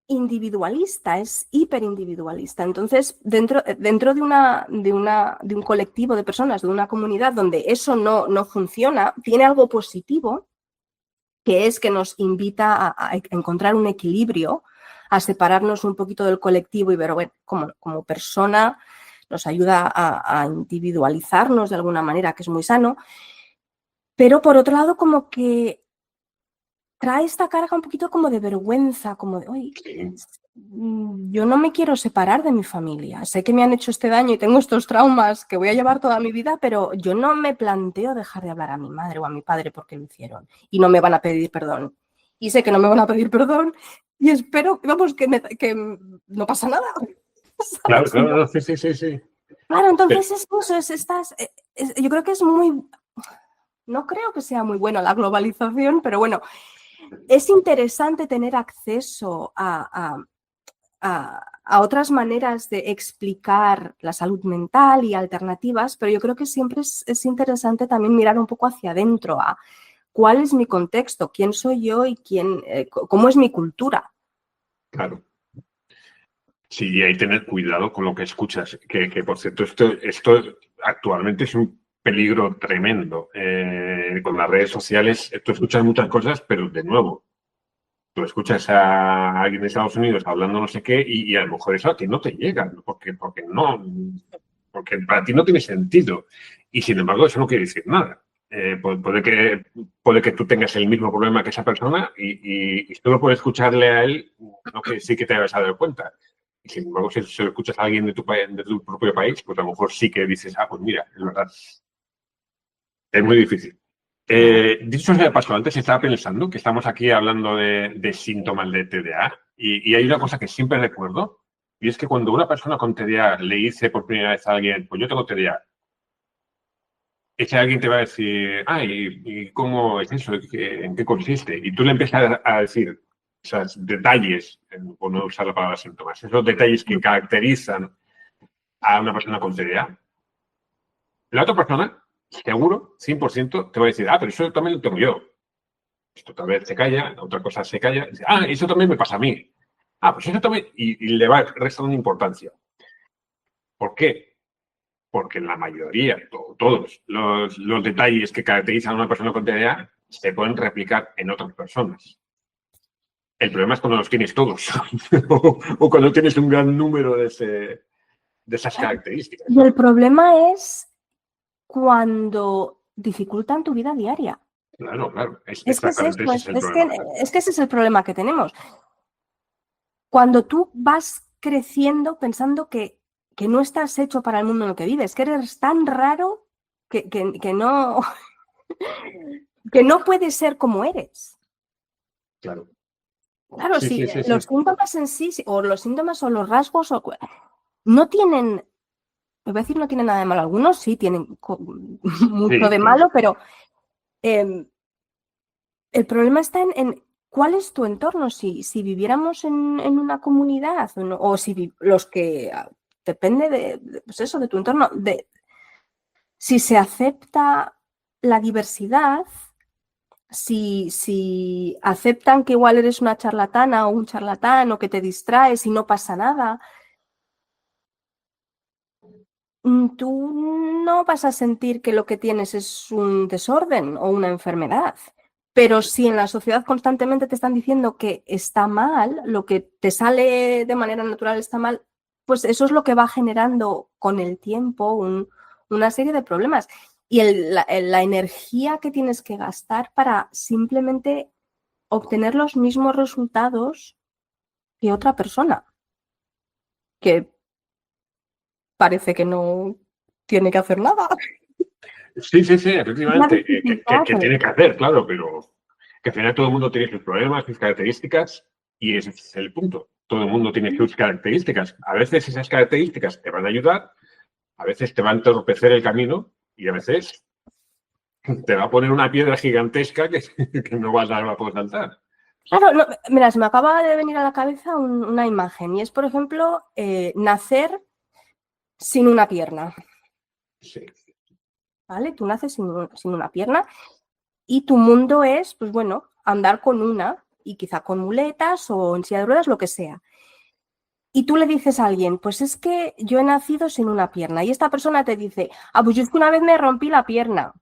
individualista, es hiperindividualista. Entonces, dentro de un colectivo de personas, de una comunidad donde eso no funciona, tiene algo positivo, que es que nos invita a encontrar un equilibrio, a separarnos un poquito del colectivo y ver, bueno, como persona nos ayuda a individualizarnos de alguna manera, que es muy sano. Pero por otro lado, como que trae esta carga un poquito como de vergüenza, como de, oye, yo no me quiero separar de mi familia. Sé que me han hecho este daño y tengo estos traumas que voy a llevar toda mi vida, pero yo no me planteo dejar de hablar a mi madre o a mi padre porque lo hicieron y no me van a pedir perdón. Y sé que no me van a pedir perdón y espero, vamos, que no pasa nada. Claro, sí. Claro, entonces yo creo que es muy... No creo que sea muy bueno la globalización, pero bueno, es interesante tener acceso a otras maneras de explicar la salud mental y alternativas, pero yo creo que siempre es interesante también mirar un poco hacia adentro, a cuál es mi contexto, quién soy yo y cómo es mi cultura. Claro. Sí, hay que tener cuidado con lo que escuchas, que por cierto, esto actualmente es un peligro tremendo. Con las redes sociales, tú escuchas muchas cosas, pero de nuevo, Tú escuchas a alguien de Estados Unidos hablando no sé qué y a lo mejor eso a ti no te llega, porque para ti no tiene sentido. Y sin embargo, eso no quiere decir nada. Puede que tú tengas el mismo problema que esa persona y solo por escucharle a él, no que sí que te vas a dar cuenta. Y sin embargo, si se lo escuchas a alguien de tu propio país, pues a lo mejor sí que dices, pues mira, es verdad. Es muy difícil. Dicho sea de paso, antes estaba pensando que estamos aquí hablando de síntomas de TDA y hay una cosa que siempre recuerdo y es que cuando una persona con TDA le dice por primera vez a alguien, pues yo tengo TDA, ese alguien te va a decir, ¿y cómo es eso? ¿En qué consiste? Y tú le empiezas a decir esos detalles, por no usar la palabra síntomas, esos detalles que caracterizan a una persona con TDA. La otra persona, seguro, 100%, te va a decir, pero eso también lo tengo yo. Esto tal vez se calla, la otra cosa se calla. Dice, eso también me pasa a mí. Pues eso también. Y le va restando importancia. ¿Por qué? Porque en la mayoría, todos los detalles que caracterizan a una persona con TDA se pueden replicar en otras personas. El problema es cuando los tienes todos o cuando tienes un gran número de esas características. Y el problema es cuando dificultan tu vida diaria. Claro. Es que es esto, es que ese es el problema que tenemos. Cuando tú vas creciendo pensando que no estás hecho para el mundo en el que vives, que eres tan raro que no, que no puedes ser como eres. Claro. Claro, sí, los síntomas en sí, o los síntomas o los rasgos, no tienen, me voy a decir, no tienen nada de malo. Algunos sí tienen mucho de malo, pero el problema está en cuál es tu entorno. Si viviéramos en una comunidad o si los que depende de tu entorno, si se acepta la diversidad. Si aceptan que igual eres una charlatana o un charlatán o que te distraes y no pasa nada, tú no vas a sentir que lo que tienes es un desorden o una enfermedad. Pero si en la sociedad constantemente te están diciendo que está mal, lo que te sale de manera natural está mal, pues eso es lo que va generando con el tiempo una serie de problemas. Y la energía que tienes que gastar para simplemente obtener los mismos resultados que otra persona, que parece que no tiene que hacer nada. Sí, efectivamente, que tiene que hacer, claro, pero que al final todo el mundo tiene sus problemas, sus características, y ese es el punto. Todo el mundo tiene sus características. A veces esas características te van a ayudar, a veces te van a entorpecer el camino, y a veces te va a poner una piedra gigantesca que no vas a poder saltar. Claro, no, mira, se me acaba de venir a la cabeza una imagen, y es, por ejemplo, nacer sin una pierna. Sí. ¿Vale? Tú naces sin una pierna y tu mundo es, pues bueno, andar con una y quizá con muletas o en silla de ruedas, lo que sea. Y tú le dices a alguien, pues es que yo he nacido sin una pierna. Y esta persona te dice, pues yo es que una vez me rompí la pierna.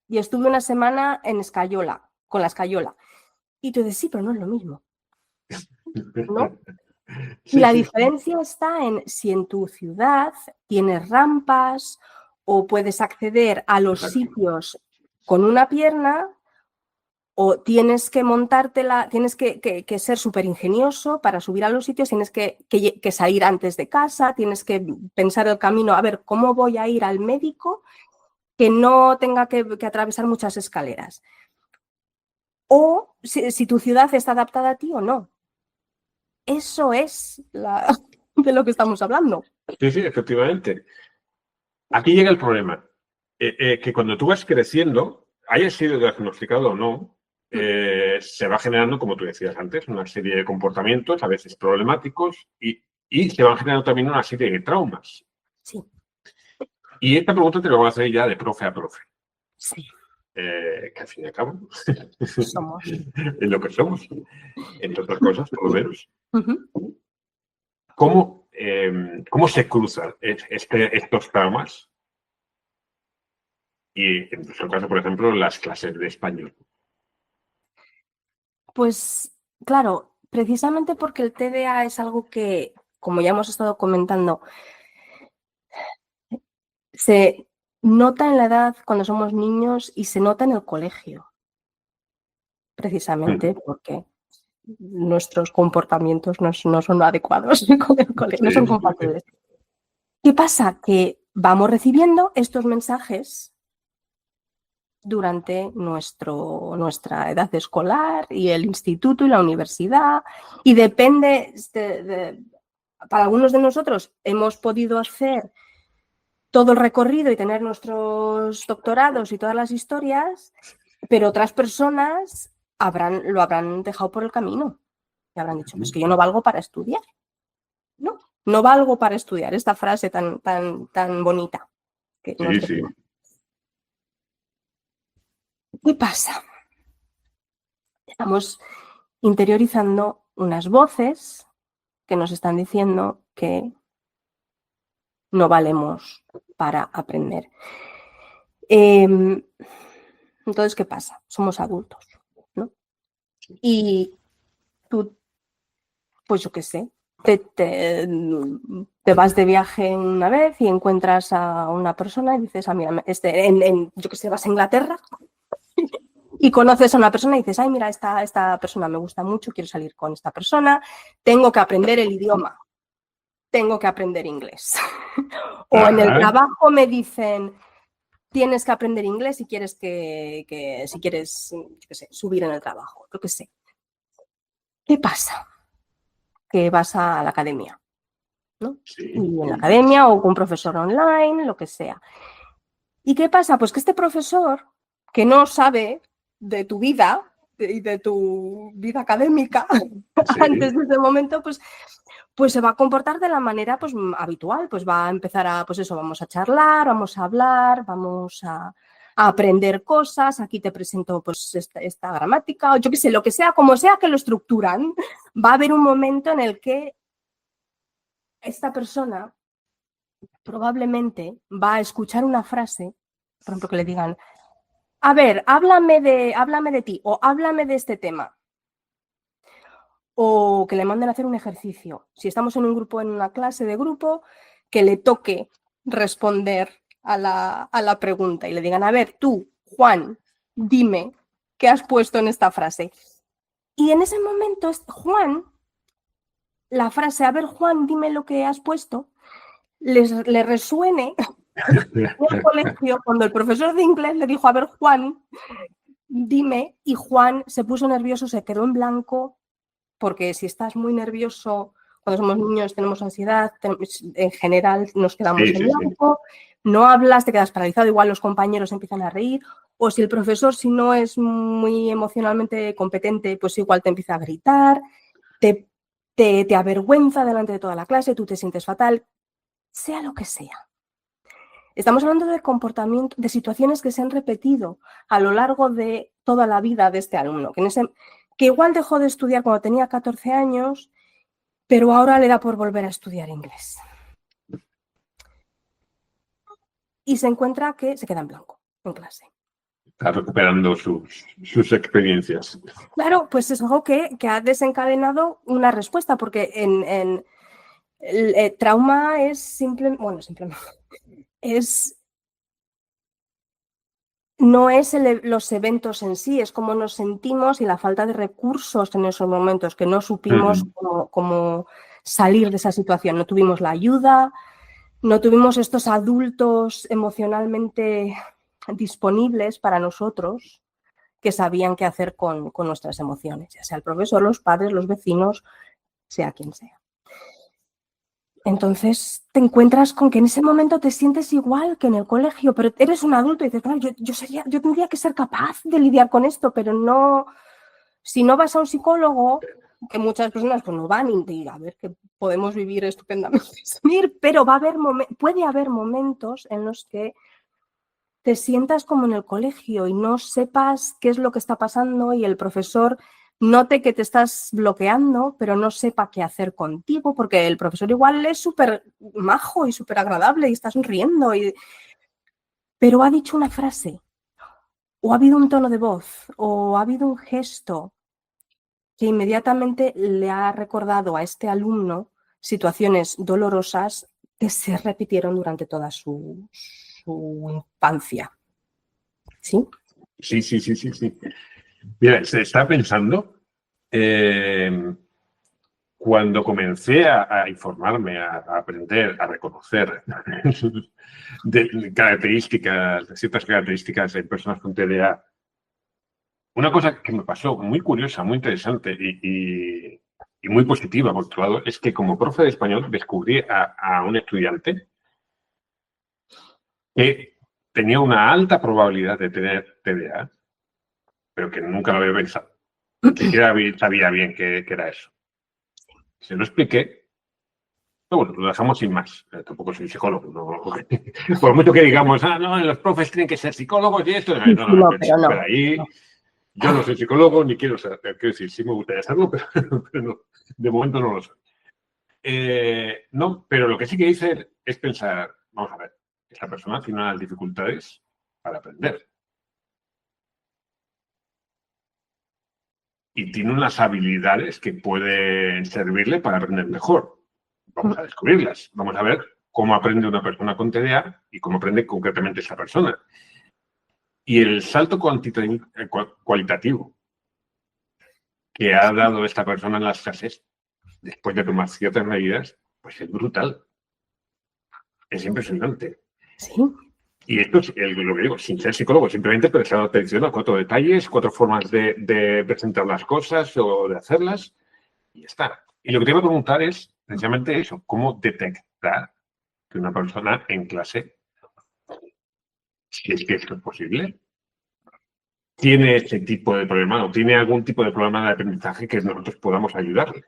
Y estuve una semana en escayola, con la escayola. Y tú dices, sí, pero no es lo mismo. ¿No? Y la diferencia está en si en tu ciudad tienes rampas o puedes acceder a los sitios con una pierna, o tienes que montártela, tienes que ser súper ingenioso para subir a los sitios, tienes que salir antes de casa, tienes que pensar el camino, a ver, ¿cómo voy a ir al médico que no tenga que atravesar muchas escaleras? O si tu ciudad está adaptada a ti o no. Eso es de lo que estamos hablando. Sí, efectivamente. Aquí llega el problema. Que cuando tú vas creciendo, hayas sido diagnosticado o no, se va generando, como tú decías antes, una serie de comportamientos, a veces problemáticos, y se van generando también una serie de traumas. Sí. Y esta pregunta te la voy a hacer ya de profe a profe. Sí. Que al fin y al cabo Somos. es lo que somos, entre otras cosas, por lo menos. Uh-huh. ¿Cómo se cruzan estos traumas? Y en nuestro caso, por ejemplo, las clases de español. Pues claro, precisamente porque el TDA es algo que, como ya hemos estado comentando, se nota en la edad cuando somos niños y se nota en el colegio, precisamente porque nuestros comportamientos no son adecuados con el colegio, no son compatibles. ¿Qué pasa? Que vamos recibiendo estos mensajes durante nuestra edad escolar y el instituto y la universidad, y depende, para algunos de nosotros hemos podido hacer todo el recorrido y tener nuestros doctorados y todas las historias, pero otras personas lo habrán dejado por el camino y habrán dicho, es que yo no valgo para estudiar, no valgo para estudiar, esta frase tan bonita. Que Sí, sí. ¿Qué pasa? Estamos interiorizando unas voces que nos están diciendo que no valemos para aprender. Entonces, ¿qué pasa? Somos adultos, ¿no? Y tú, pues yo qué sé, te vas de viaje una vez y encuentras a una persona y dices, mira, yo qué sé, vas a Inglaterra y conoces a una persona y dices, ay, mira, esta persona me gusta mucho, quiero salir con esta persona, tengo que aprender el idioma, tengo que aprender inglés. O en el trabajo me dicen, tienes que aprender inglés si quieres si quieres, yo qué sé, subir en el trabajo, lo que sé. ¿Qué pasa? Que vas a la academia, ¿no? Sí. Y en la academia o con un profesor online, lo que sea. ¿Y qué pasa? Pues que este profesor, que no sabe de tu vida y de tu vida académica antes de ese momento, pues se va a comportar de la manera pues habitual, pues va a empezar vamos a charlar, vamos a hablar, vamos a aprender cosas, aquí te presento pues esta gramática, o yo qué sé, lo que sea, como sea que lo estructuran, va a haber un momento en el que esta persona probablemente va a escuchar una frase, por ejemplo, que le digan, a ver, háblame de ti o háblame de este tema. O que le manden a hacer un ejercicio. Si estamos en un grupo, en una clase de grupo, que le toque responder a la pregunta y le digan, a ver, tú, Juan, dime qué has puesto en esta frase. Y en ese momento, Juan, la frase, a ver, Juan, dime lo que has puesto, le resuene en el colegio cuando el profesor de inglés le dijo, a ver, Juan, dime, y Juan se puso nervioso, se quedó en blanco, porque si estás muy nervioso, cuando somos niños tenemos ansiedad, en general nos quedamos en blanco, no hablas, te quedas paralizado, igual los compañeros empiezan a reír, o si el profesor, si no es muy emocionalmente competente, pues igual te empieza a gritar, te avergüenza delante de toda la clase, tú te sientes fatal, sea lo que sea. Estamos hablando de comportamiento, de situaciones que se han repetido a lo largo de toda la vida de este alumno, que igual dejó de estudiar cuando tenía 14 años, pero ahora le da por volver a estudiar inglés. Y se encuentra que se queda en blanco en clase. Está recuperando sus experiencias. Claro, pues es algo que ha desencadenado una respuesta, porque el trauma es simplemente, no es los eventos en sí, es cómo nos sentimos y la falta de recursos en esos momentos, que no supimos cómo salir de esa situación. No tuvimos la ayuda, no tuvimos estos adultos emocionalmente disponibles para nosotros que sabían qué hacer con nuestras emociones, ya sea el profesor, los padres, los vecinos, sea quien sea. Entonces te encuentras con que en ese momento te sientes igual que en el colegio, pero eres un adulto y dices, bueno, yo tendría que ser capaz de lidiar con esto, pero no, si no vas a un psicólogo, que muchas personas pues no van y a ver que podemos vivir estupendamente, pero puede haber momentos en los que te sientas como en el colegio y no sepas qué es lo que está pasando y el profesor note que te estás bloqueando, pero no sepa qué hacer contigo, porque el profesor igual es súper majo y súper agradable y está sonriendo, pero ha dicho una frase, o ha habido un tono de voz, o ha habido un gesto que inmediatamente le ha recordado a este alumno situaciones dolorosas que se repitieron durante toda su infancia. ¿Sí? Sí. Mira, se está pensando, cuando comencé a informarme, a aprender, a reconocer de ciertas características de personas con TDA, una cosa que me pasó muy curiosa, muy interesante y muy positiva, por otro lado, es que como profe de español descubrí a un estudiante que tenía una alta probabilidad de tener TDA, pero que nunca lo había pensado. Ni siquiera sabía bien qué era eso. Se lo expliqué, pero bueno, lo dejamos sin más. Tampoco soy psicólogo. No, por mucho que digamos, no, los profes tienen que ser psicólogos y esto, No, pero no. pero ahí yo no soy psicólogo ni quiero ser. Quiero decir, sí me gustaría serlo, pero no, de momento no lo soy. No, pero lo que sí que hice es pensar, vamos a ver, esta persona tiene unas dificultades para aprender. Y tiene unas habilidades que pueden servirle para aprender mejor. Vamos a descubrirlas. Vamos a ver cómo aprende una persona con TDA y cómo aprende concretamente esa persona. Y el salto cualitativo que ha dado esta persona en las clases, después de tomar ciertas medidas, pues es brutal. Es impresionante. Sí. Y esto es lo que digo, sin ser psicólogo, simplemente prestando atención a 4 detalles, 4 formas de presentar las cosas o de hacerlas, y ya está. Y lo que te iba a preguntar es precisamente eso, cómo detectar que una persona en clase, si es que esto es posible, tiene ese tipo de problema o tiene algún tipo de problema de aprendizaje que nosotros podamos ayudarle.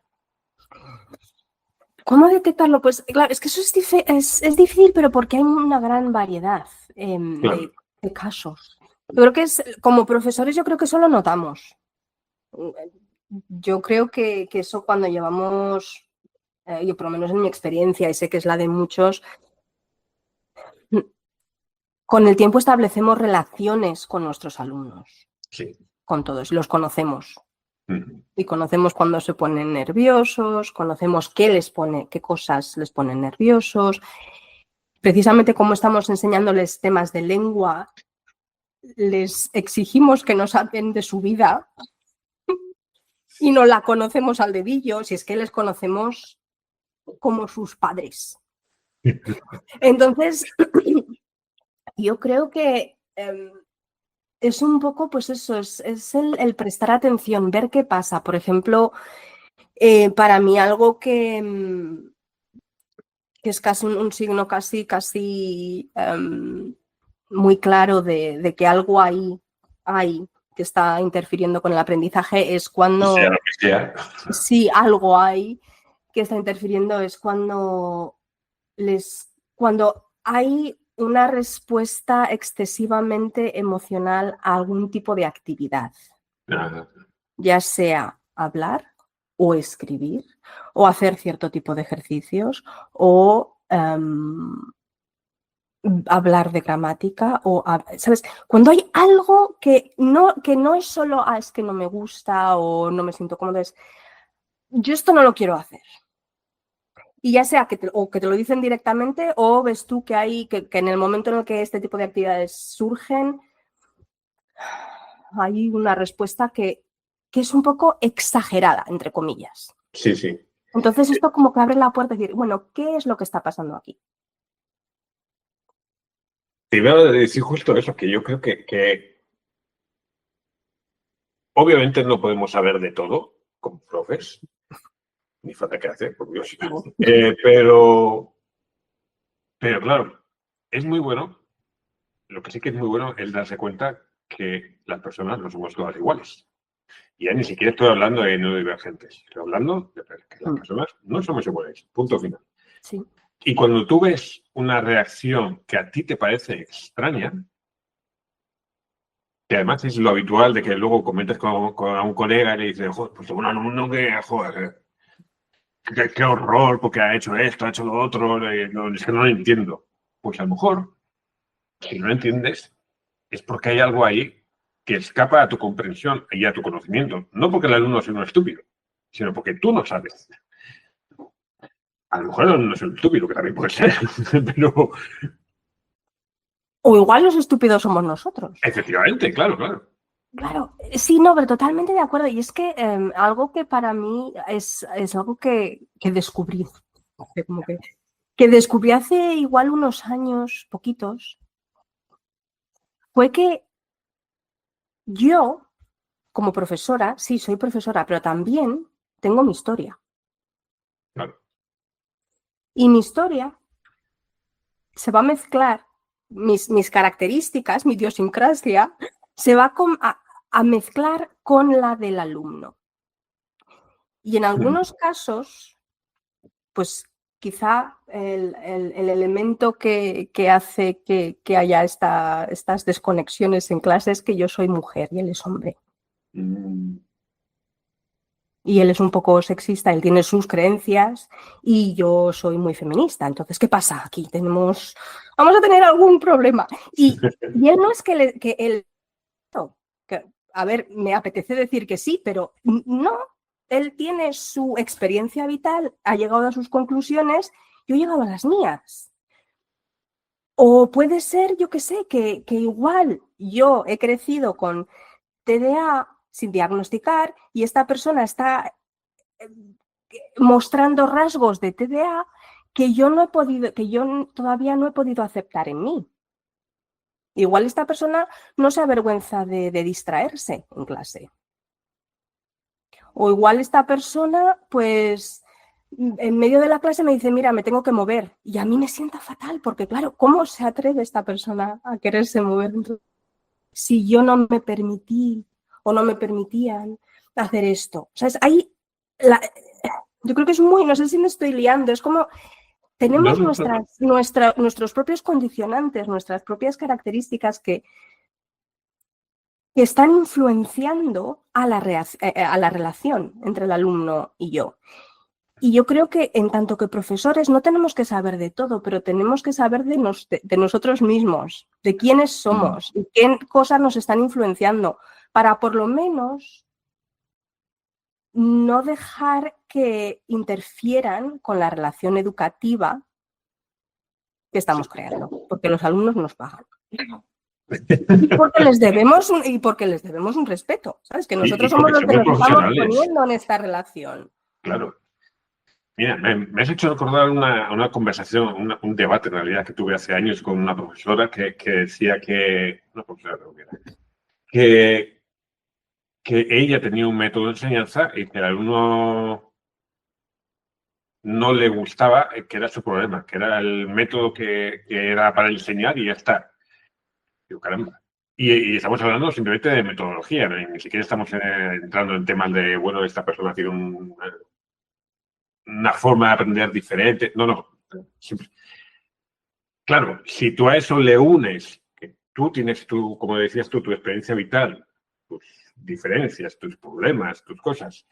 ¿Cómo detectarlo? Pues claro, es que eso es difícil, pero porque hay una gran variedad Claro. de casos. Yo creo que como profesores, yo creo que eso lo notamos. Yo creo que eso cuando llevamos, yo por lo menos en mi experiencia, y sé que es la de muchos, con el tiempo establecemos relaciones con nuestros alumnos. Sí. Con todos, los conocemos. Y conocemos cuando se ponen nerviosos, conocemos qué cosas les ponen nerviosos. Precisamente como estamos enseñándoles temas de lengua, les exigimos que nos hablen de su vida y no la conocemos al dedillo, si es que les conocemos como sus padres. Entonces, yo creo que es un poco, pues eso, es el prestar atención, ver qué pasa. Por ejemplo, para mí algo que es casi un signo casi muy claro de que algo hay que está interfiriendo con el aprendizaje es cuando... Sea lo que sea. Sí, algo hay que está interfiriendo es cuando hay una respuesta excesivamente emocional a algún tipo de actividad. Ya sea hablar o escribir o hacer cierto tipo de ejercicios o hablar de gramática o, ¿sabes? Cuando hay algo que no es solo, es que no me gusta o no me siento cómodo, es yo esto no lo quiero hacer. Y ya sea que te lo dicen directamente o ves tú que hay que en el momento en el que este tipo de actividades surgen, hay una respuesta que es un poco exagerada, entre comillas. Sí, sí. Entonces esto como que abre la puerta y decir, bueno, ¿qué es lo que está pasando aquí? Te iba a decir justo eso, que yo creo que obviamente no podemos saber de todo como profes, ni falta que hacer, por Dios. Pero claro, es muy bueno, lo que sí que es muy bueno es darse cuenta que las personas no somos todas iguales. Y ya ni siquiera estoy hablando de neurodivergentes, estoy hablando de que las personas no somos iguales, punto final. Sí. Y cuando tú ves una reacción que a ti te parece extraña, que además es lo habitual de que luego comentes con un colega y le dices, joder, pues un alumno que, joder, qué horror, porque ha hecho esto, ha hecho lo otro, es que no lo entiendo. Pues a lo mejor, si no lo entiendes, es porque hay algo ahí que escapa a tu comprensión y a tu conocimiento. No porque el alumno sea un estúpido, sino porque tú no sabes. A lo mejor el alumno es un estúpido, que también puede ser, pero... O igual los estúpidos somos nosotros. Efectivamente, claro. Claro, sí, no, pero totalmente de acuerdo. Y es que algo que para mí es algo que descubrí, como que descubrí hace igual unos años, poquitos, fue que yo, como profesora, sí, soy profesora, pero también tengo mi historia. Claro. Y mi historia se va a mezclar, mis características, mi idiosincrasia, se va a mezclar con la del alumno. Y en algunos casos, pues quizá el elemento que hace que haya estas desconexiones en clase es que yo soy mujer y él es hombre. Y él es un poco sexista, él tiene sus creencias y yo soy muy feminista. Entonces, ¿qué pasa? Aquí vamos a tener algún problema. Y él no es que él... a ver, me apetece decir que sí, pero no. Él tiene su experiencia vital, ha llegado a sus conclusiones, yo he llegado a las mías. O puede ser, yo qué sé, que igual yo he crecido con TDA sin diagnosticar y esta persona está mostrando rasgos de TDA que yo todavía no he podido aceptar en mí. Igual esta persona no se avergüenza de distraerse en clase. O igual esta persona, pues, en medio de la clase me dice, mira, me tengo que mover. Y a mí me sienta fatal, porque claro, ¿cómo se atreve esta persona a quererse mover? Entonces, si yo no me permití o no me permitían hacer esto. ¿Sabes? Yo creo que es muy, no sé si me estoy liando, es como tenemos nuestros propios condicionantes, nuestras propias características que están influenciando a la relación entre el alumno y yo. Y yo creo que en tanto que profesores no tenemos que saber de todo, pero tenemos que saber de nosotros mismos, de quiénes somos y qué cosas nos están influenciando, para por lo menos no dejar que interfieran con la relación educativa que estamos creando, porque los alumnos nos pagan. Y porque les debemos un respeto, ¿sabes? Que nosotros somos los que nos estamos poniendo en esta relación. Claro. Mira, me has hecho recordar una conversación, un debate en realidad que tuve hace años con una profesora que decía que ella tenía un método de enseñanza y que el alumno no le gustaba, que era su problema, que era el método que era para enseñar y ya está. Digo, caramba. Y estamos hablando simplemente de metodología, ¿no? Ni siquiera estamos entrando en temas de, bueno, esta persona tiene una forma de aprender diferente. No. Siempre. Claro, si tú a eso le unes que tú tienes como decías tú, tu experiencia vital, tus diferencias, tus problemas, tus cosas,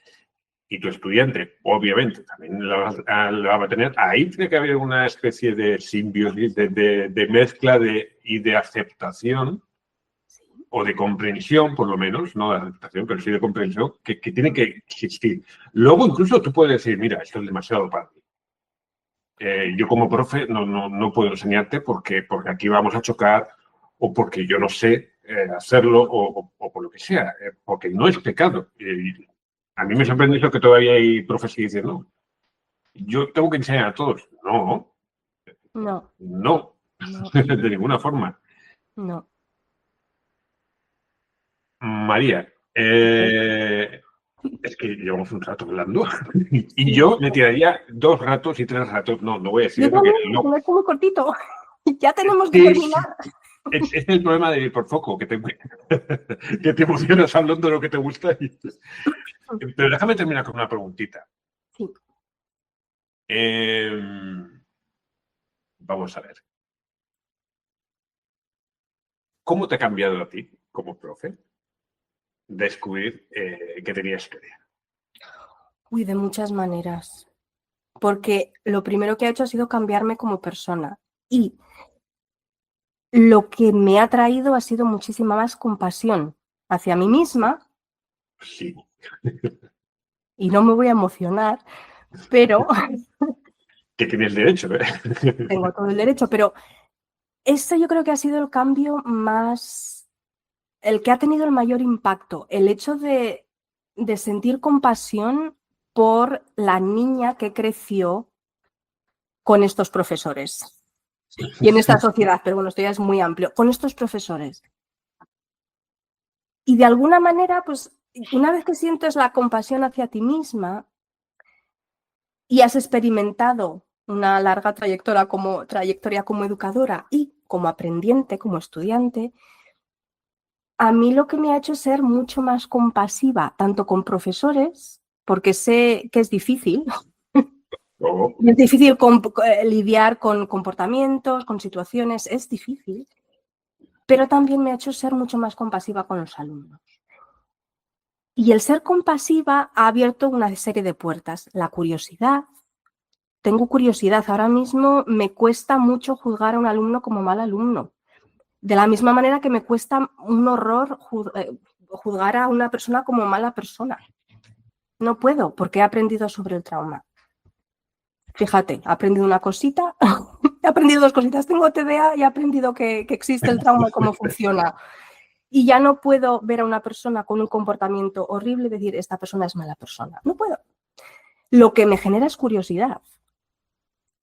y tu estudiante, obviamente, también la va a tener, ahí tiene que haber una especie de simbiosis, de mezcla y de aceptación, o de comprensión, por lo menos, no de aceptación, pero sí de comprensión, que tiene que existir. Luego, incluso, tú puedes decir, mira, esto es demasiado para mí. Yo como profe no puedo enseñarte porque aquí vamos a chocar o porque yo no sé hacerlo o por lo que sea, porque no es pecado. A mí me sorprende eso que todavía hay profes que dicen, no, yo tengo que enseñar a todos. No, de ninguna forma. No. María, es que llevamos un rato hablando y yo me tiraría 2 ratos y 3 ratos. No voy a decir yo porque no. Es muy cortito. Ya tenemos que terminar. Es el problema de ir por foco, que te emocionas hablando de lo que te gusta. Pero déjame terminar con una preguntita. Sí. Vamos a ver. ¿Cómo te ha cambiado a ti, como profe, descubrir que tenías historia? Uy, de muchas maneras. Porque lo primero que ha hecho ha sido cambiarme como persona. Y lo que me ha traído ha sido muchísima más compasión hacia mí misma, Sí. y no me voy a emocionar, pero Que tienes derecho, ¿eh? tengo todo el derecho, pero este yo creo que ha sido el cambio más, el que ha tenido el mayor impacto, el hecho de sentir compasión por la niña que creció con estos profesores y en esta sociedad, pero bueno, esto ya es muy amplio, con estos profesores. Y de alguna manera, pues una vez que sientes la compasión hacia ti misma y has experimentado una larga trayectoria como educadora y como aprendiente, como estudiante, a mí lo que me ha hecho ser mucho más compasiva, tanto con profesores, porque sé que es difícil. Oh, Es difícil lidiar con comportamientos, con situaciones, es difícil, pero también me ha hecho ser mucho más compasiva con los alumnos. Y el ser compasiva ha abierto una serie de puertas. La curiosidad. Tengo curiosidad. Ahora mismo me cuesta mucho juzgar a un alumno como mal alumno. De la misma manera que me cuesta un horror juzgar a una persona como mala persona. No puedo, porque he aprendido sobre el trauma. Fíjate, he aprendido una cosita, he aprendido dos cositas. Tengo TDA y he aprendido que existe el trauma y cómo funciona. Y ya no puedo ver a una persona con un comportamiento horrible y decir, esta persona es mala persona. No puedo. Lo que me genera es curiosidad.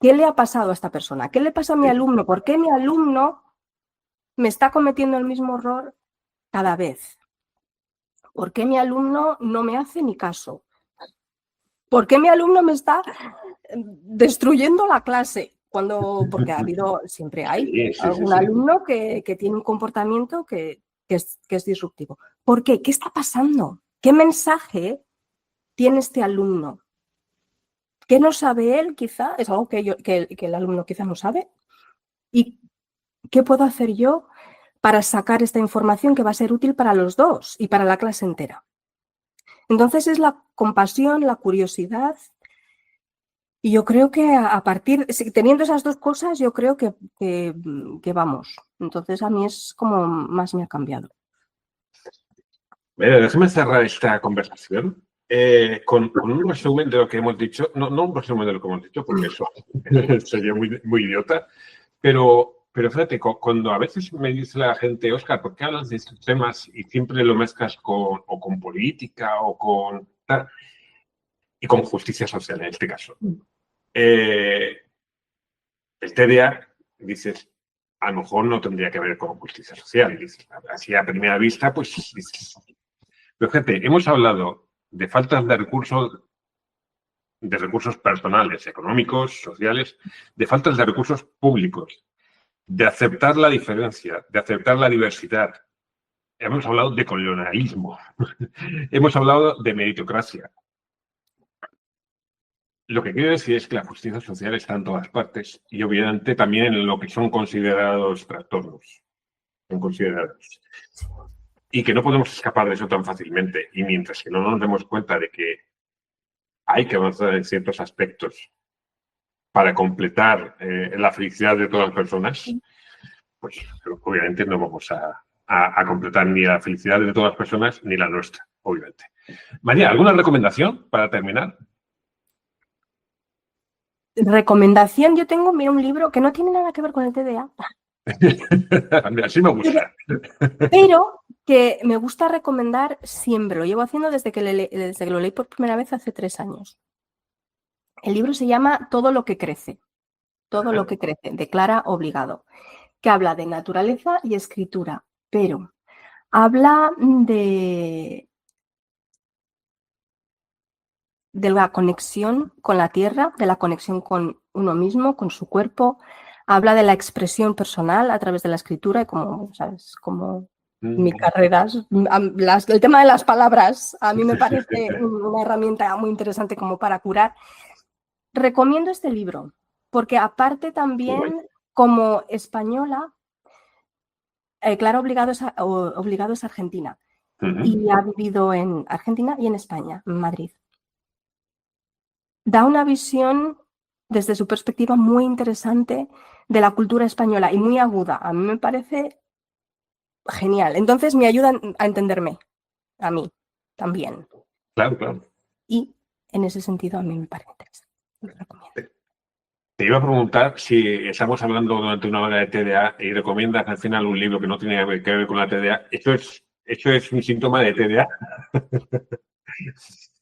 ¿Qué le ha pasado a esta persona? ¿Qué le pasa a mi alumno? ¿Por qué mi alumno me está cometiendo el mismo error cada vez? ¿Por qué mi alumno no me hace ni caso? ¿Por qué mi alumno me está destruyendo la clase? Porque siempre hay algún alumno que tiene un comportamiento que es disruptivo. ¿Por qué? ¿Qué está pasando? ¿Qué mensaje tiene este alumno? ¿Qué no sabe él quizá? ¿Es algo que el alumno quizá no sabe? ¿Y qué puedo hacer yo para sacar esta información que va a ser útil para los dos y para la clase entera? Entonces es la compasión, la curiosidad. Y yo creo que teniendo esas dos cosas, yo creo que vamos. Entonces a mí es como más me ha cambiado. Mira, déjame cerrar esta conversación con un resumen de lo que hemos dicho. No un resumen de lo que hemos dicho, porque eso sería muy idiota. Pero fíjate, cuando a veces me dice la gente, Óscar, ¿por qué hablas de estos temas y siempre lo mezclas con política o con tal? Y con justicia social, en este caso. El TDA, dices, a lo mejor no tendría que ver con justicia social. Dices, así a primera vista, pues dices. Pero gente, hemos hablado de faltas de recursos personales, económicos, sociales, de faltas de recursos públicos, de aceptar la diferencia, de aceptar la diversidad. Hemos hablado de colonialismo, hemos hablado de meritocracia. Lo que quiero decir es que la justicia social está en todas partes y obviamente también en lo que son considerados trastornos. Son considerados. Y que no podemos escapar de eso tan fácilmente. Y mientras que no nos demos cuenta de que hay que avanzar en ciertos aspectos para completar la felicidad de todas las personas, pues obviamente no vamos a completar ni la felicidad de todas las personas ni la nuestra, obviamente. María, ¿alguna recomendación para terminar? Recomendación, yo tengo, mira, un libro que no tiene nada que ver con el TDA. Así me gusta. Pero que me gusta recomendar siempre, lo llevo haciendo desde que lo leí por primera vez hace 3 años. El libro se llama Todo lo que crece. Todo lo que crece, de Clara Obligado, que habla de naturaleza y escritura, pero habla de la conexión con la tierra, de la conexión con uno mismo, con su cuerpo. Habla de la expresión personal a través de la escritura y como, ¿sabes? Como mi carrera, el tema de las palabras a mí me parece una herramienta muy interesante como para curar. Recomiendo este libro porque aparte también como española, Clara Obligado es argentina y ha vivido en Argentina y en España, en Madrid. Da una visión desde su perspectiva muy interesante de la cultura española y muy aguda. A mí me parece genial. Entonces me ayudan a entenderme, a mí también. Claro, claro. Y en ese sentido a mí me parece interesante. Lo recomiendo. Te iba a preguntar si estamos hablando durante una hora de TDA y recomiendas al final un libro que no tiene que ver con la TDA. ¿Eso es un síntoma de TDA?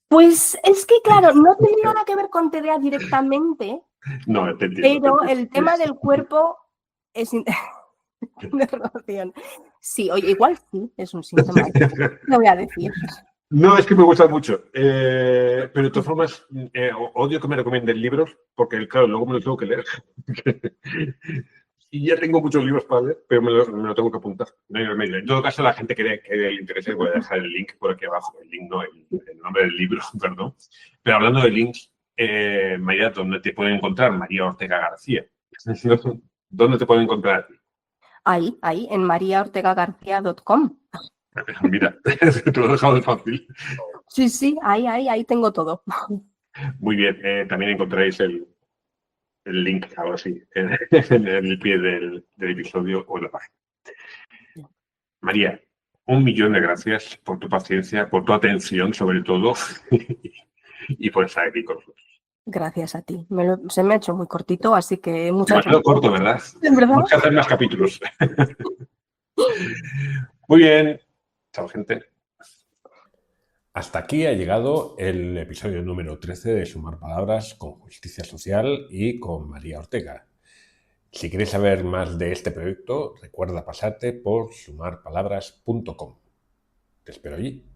Pues es que, claro, no tiene nada que ver con TDA directamente, No, te entiendo. pero el tema del cuerpo es de relación. Sí, oye, igual sí, es un síntoma. Lo voy a decir. No, es que me gusta mucho. Pero de todas formas, odio que me recomienden libros porque, claro, luego me los tengo que leer. Y ya tengo muchos libros para leer, pero me lo tengo que apuntar. No hay remedio. En todo caso, la gente que le interese, voy a dejar el link por aquí abajo. El link, no, el nombre del libro, perdón. Pero hablando de links, María, ¿dónde te pueden encontrar? María Ortega García. ¿Dónde te pueden encontrar? Ahí, en mariaortegagarcia.com. Mira, te lo he dejado de fácil. Sí, ahí tengo todo. Muy bien, también encontraréis el link, ahora sí, en el pie del episodio o en la página. María, 1.000.000 de gracias por tu paciencia, por tu atención sobre todo y por estar aquí con nosotros. Gracias a ti. Se me ha hecho muy cortito, así que muchas Demasiado gracias. corto, ¿verdad? ¿En verdad? Tenemos que hacer más capítulos. Muy bien. Chao, gente. Hasta aquí ha llegado el episodio número 13 de Sumar Palabras con Justicia Social y con María Ortega. Si quieres saber más de este proyecto, recuerda pasarte por sumarpalabras.com. Te espero allí.